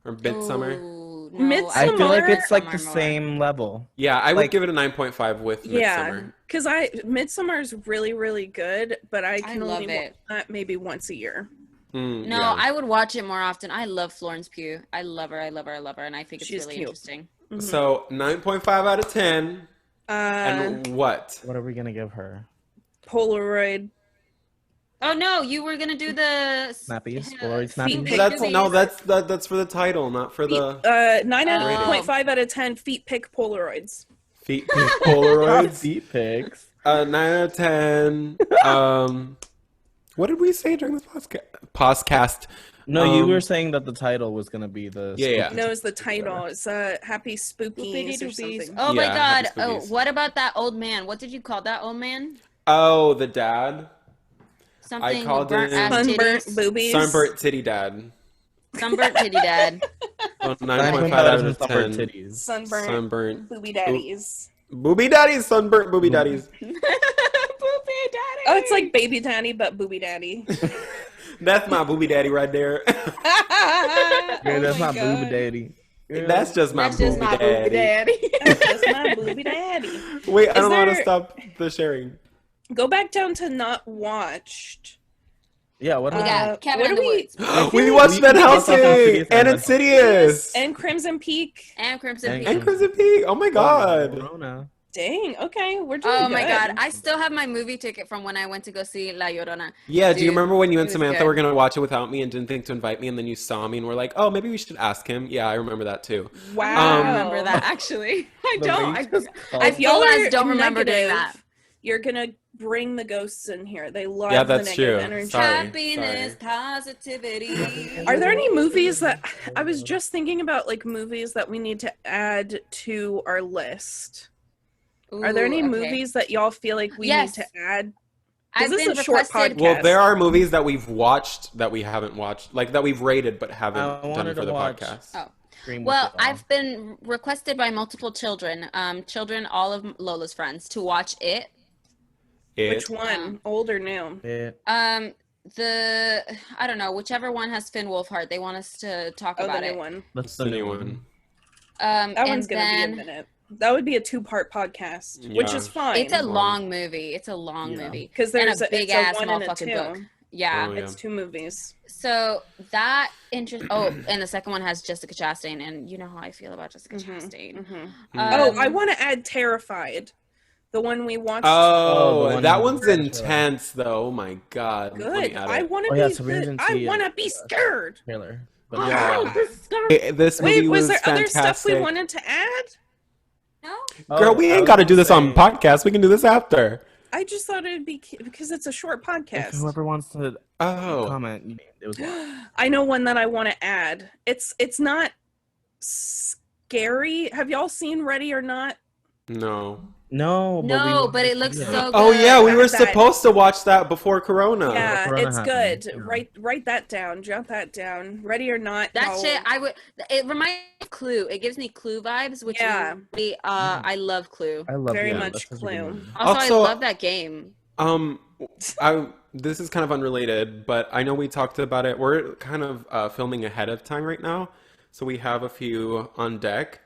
S4: or Midsummer?
S1: No,
S2: Midsommar,
S3: I feel like it's like the same level.
S4: Yeah, I would give it a 9.5 with Midsommar.
S2: Yeah, because Midsommar is really, really good, but I can only watch that maybe once a year.
S1: I would watch it more often. I love Florence Pugh. I love her, and I think it's really interesting.
S2: Mm-hmm.
S4: So 9.5 out of 10. And what?
S3: What are we gonna give her?
S2: Polaroid.
S1: Oh no, you were gonna do the
S3: snappies. Polaroid snappies.
S4: That's for the title, not for the
S2: 9.5 out of 10 feet pick Polaroids.
S4: Feet pick Polaroids.
S3: Feet pics.
S4: 9 out of 10. What did we say during this podcast?
S3: No, you were saying that the title was gonna be the
S2: No, it's the title. It's Happy Spookies or something.
S1: Oh my God! Oh, what about that old man? What did you call that old man?
S4: Oh, the dad.
S1: Something
S4: I called
S1: it
S2: sunburnt boobies.
S4: Sunburnt titty dad.
S1: Sunburnt titty dad.
S4: Oh, 9.5 out of 10.
S3: Titties.
S2: Sunburnt booby daddies.
S4: Booby daddies, sunburnt booby daddies.
S1: Booby daddy.
S2: Oh, it's like baby daddy, but booby daddy.
S4: That's my booby daddy right there.
S3: Yeah, that's my booby daddy.
S4: Yeah. That's just my booby daddy.
S2: That's just my booby daddy.
S4: Wait, I don't know how to stop the sharing.
S2: Go back down to not watched.
S3: Yeah, what
S1: we got? Cabin in the Woods.
S4: We watched Van Helsing and Insidious
S2: and Crimson Peak
S1: and Crimson
S4: Peak. Oh my god!
S2: Dang. Okay, we're doing good.
S1: Oh my god, I still have my movie ticket from when I went to go see La Llorona.
S4: Yeah, do you remember when you and Samantha were gonna watch it without me and didn't think to invite me, and then you saw me and were like, "Oh, maybe we should ask him." Yeah, I remember that too.
S2: Wow,
S1: I remember that actually. I don't.
S2: If y'all
S1: don't remember doing that.
S2: You're gonna bring the ghosts in here. They love
S4: the
S2: negative
S4: true.
S2: energy.
S1: Happiness, positivity.
S2: Are there any movies that I was just thinking about, like movies that we need to add to our list? Ooh, are there any movies that y'all feel like we need to add? This is a short podcast.
S4: Well, there are movies that we've watched that we haven't watched, like that we've rated but haven't done it for the podcast.
S1: Oh. Well, I've been requested by multiple children, all of Lola's friends, to watch It.
S2: Which one? Old or new?
S3: Yeah.
S1: I don't know, whichever one has Finn Wolfhard. They want us to talk about
S2: the
S1: it.
S2: new one.
S3: That's the new one.
S2: That one's gonna be a minute. That would be a 2-part podcast, which is fine.
S1: It's a long movie. It's a long movie
S2: because there's
S1: a big ass small fucking book.
S2: Yeah, it's 2 movies.
S1: So that and the second one has Jessica Chastain, and you know how I feel about Jessica Chastain.
S2: I want to add Terrified. The one we watched.
S4: That one's intense, though. Oh my god!
S2: Good. I want to I want to be scared.
S3: Trailer.
S4: This movie
S2: was there
S4: fantastic.
S2: other stuff we wanted to add?
S1: No.
S4: Girl, we ain't got to do this on podcast. We can do this after.
S2: I just thought it'd be because it's a short podcast.
S3: If whoever wants to comment, it was.
S2: I know one that I want to add. It's not scary. Have y'all seen Ready or Not?
S3: No,
S1: but it looks so good.
S4: Oh yeah, we were supposed to watch that before Corona.
S2: Yeah,
S3: Corona
S2: it's
S3: happened.
S2: good. Write that down. Jot that down. Ready or Not.
S1: That shit, it reminds me of Clue. It gives me Clue vibes, which is really, I love Clue.
S3: I love
S2: very much Clue.
S1: Also, I love that game.
S4: This is kind of unrelated, but I know we talked about it. We're kind of filming ahead of time right now, so we have a few on deck.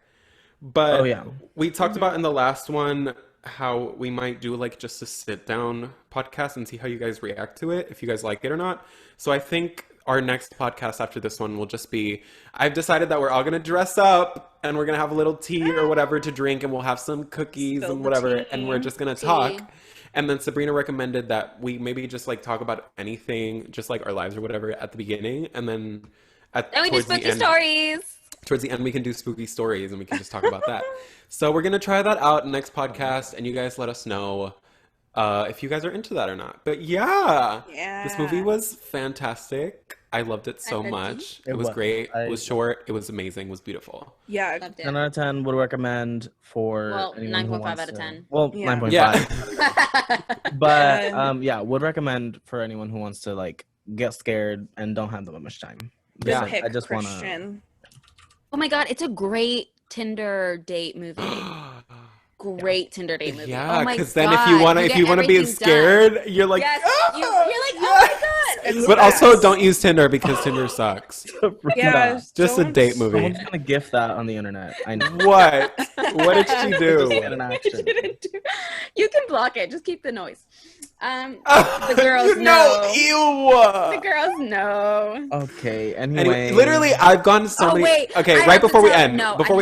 S4: But we talked about in the last one how we might do like just a sit down podcast and see how you guys react to it, if you guys like it or not. So I think our next podcast after this one will just be, I've decided that we're all going to dress up and we're going to have a little tea or whatever to drink, and we'll have some cookies and whatever, and we're just going to talk. And then Sabrina recommended that we maybe just like talk about anything, just like our lives or whatever at the beginning, and then
S1: we do spooky stories.
S4: Towards the end, we can do spooky stories and we can just talk about that. So we're going to try that out next podcast, and you guys let us know if you guys are into that or not. But this movie was fantastic. I loved it so much. It was great. It was short. It was amazing. It was beautiful.
S2: Yeah.
S3: 10 out of 10 would recommend for
S1: 9.5 out of 10.
S3: Well, 9.5. Yeah. But would recommend for anyone who wants to like get scared and don't have that much time. I just want to.
S1: Oh my god, it's a great Tinder date movie. Great Tinder date movie.
S4: Yeah, because then if you want to be scared, you're like,
S1: you're like, oh my god.
S4: But also, don't use Tinder because Tinder sucks.
S2: Yeah,
S4: just a date movie.
S3: Someone's gonna gift that on the internet. I know.
S4: What? What did she do?
S1: You can block it. Just keep the noise. The girls know.
S4: Ew.
S1: The girls know.
S3: Okay. Anyway,
S4: literally, I've gone to so many.
S1: Wait,
S4: okay, right before we end. Before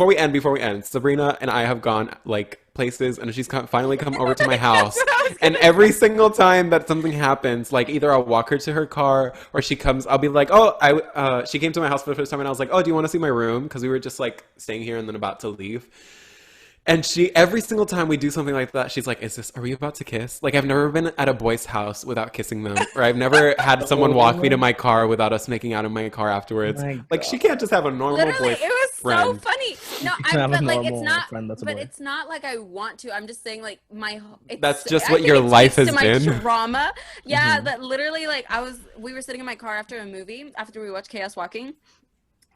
S4: we end, Sabrina and I have gone like places, and she's finally come over to my house. And every single time that something happens, like either I'll walk her to her car or she comes, I'll be like, she came to my house for the first time, and I was like, oh, do you want to see my room? Because we were just like staying here and then about to leave. And every single time we do something like that, she's like, are we about to kiss? Like, I've never been at a boy's house without kissing them. Or I've never had someone walk me to my car without us making out in my car afterwards. Like, she can't just have a normal boyfriend.
S1: It was so funny. No, but like, it's not, but it's not like I want to. I'm just saying, like, that's
S4: just what your life has been.
S1: Trauma. Yeah, that literally, like, we were sitting in my car after a movie, after we watched Chaos Walking.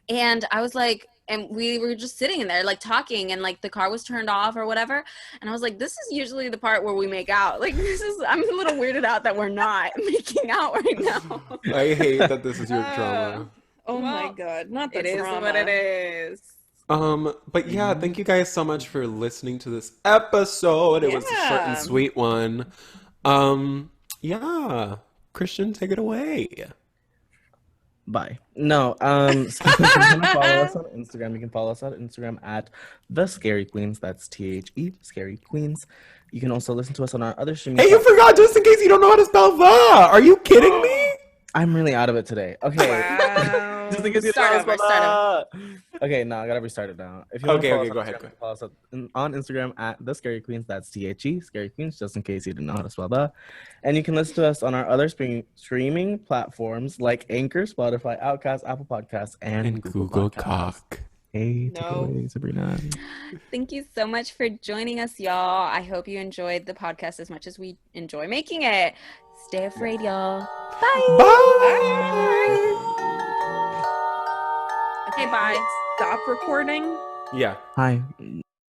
S1: And I was like, and we were just sitting in there like talking, and like the car was turned off or whatever, and I was like, this is usually the part where we make out. Like, I'm a little weirded out that we're not making out right now.
S4: I hate that this is your drama.
S2: Oh my god, not the
S1: it
S2: drama.
S1: Is what it is.
S4: But yeah, thank you guys so much for listening to this episode. It was a short and sweet one. Yeah, Christian, take it away.
S3: Bye. No, so if you want to follow us on Instagram, you can follow us on Instagram at The Scary Queens. That's THE, Scary Queens. You can also listen to us on our other streaming.
S4: Hey, you forgot, just in case you don't know how to spell the. Are you kidding me?
S3: I'm really out of it today. Okay.
S2: Wow.
S3: Just in case you don't know how to spell the. Okay, no, I gotta restart it now. If you want to follow us on Instagram, follow us on Instagram at The Scary Queens. That's THE, Scary Queens, just in case you didn't know how to spell that. And you can listen to us on our other streaming platforms like Anchor, Spotify, Outcast, Apple Podcasts, and Google Cock. Hey, take it away, Sabrina.
S1: Thank you so much for joining us, y'all. I hope you enjoyed the podcast as much as we enjoy making it. Stay afraid, y'all. Bye.
S4: Bye.
S1: Okay, bye.
S2: Stop recording.
S4: Yeah.
S3: Hi.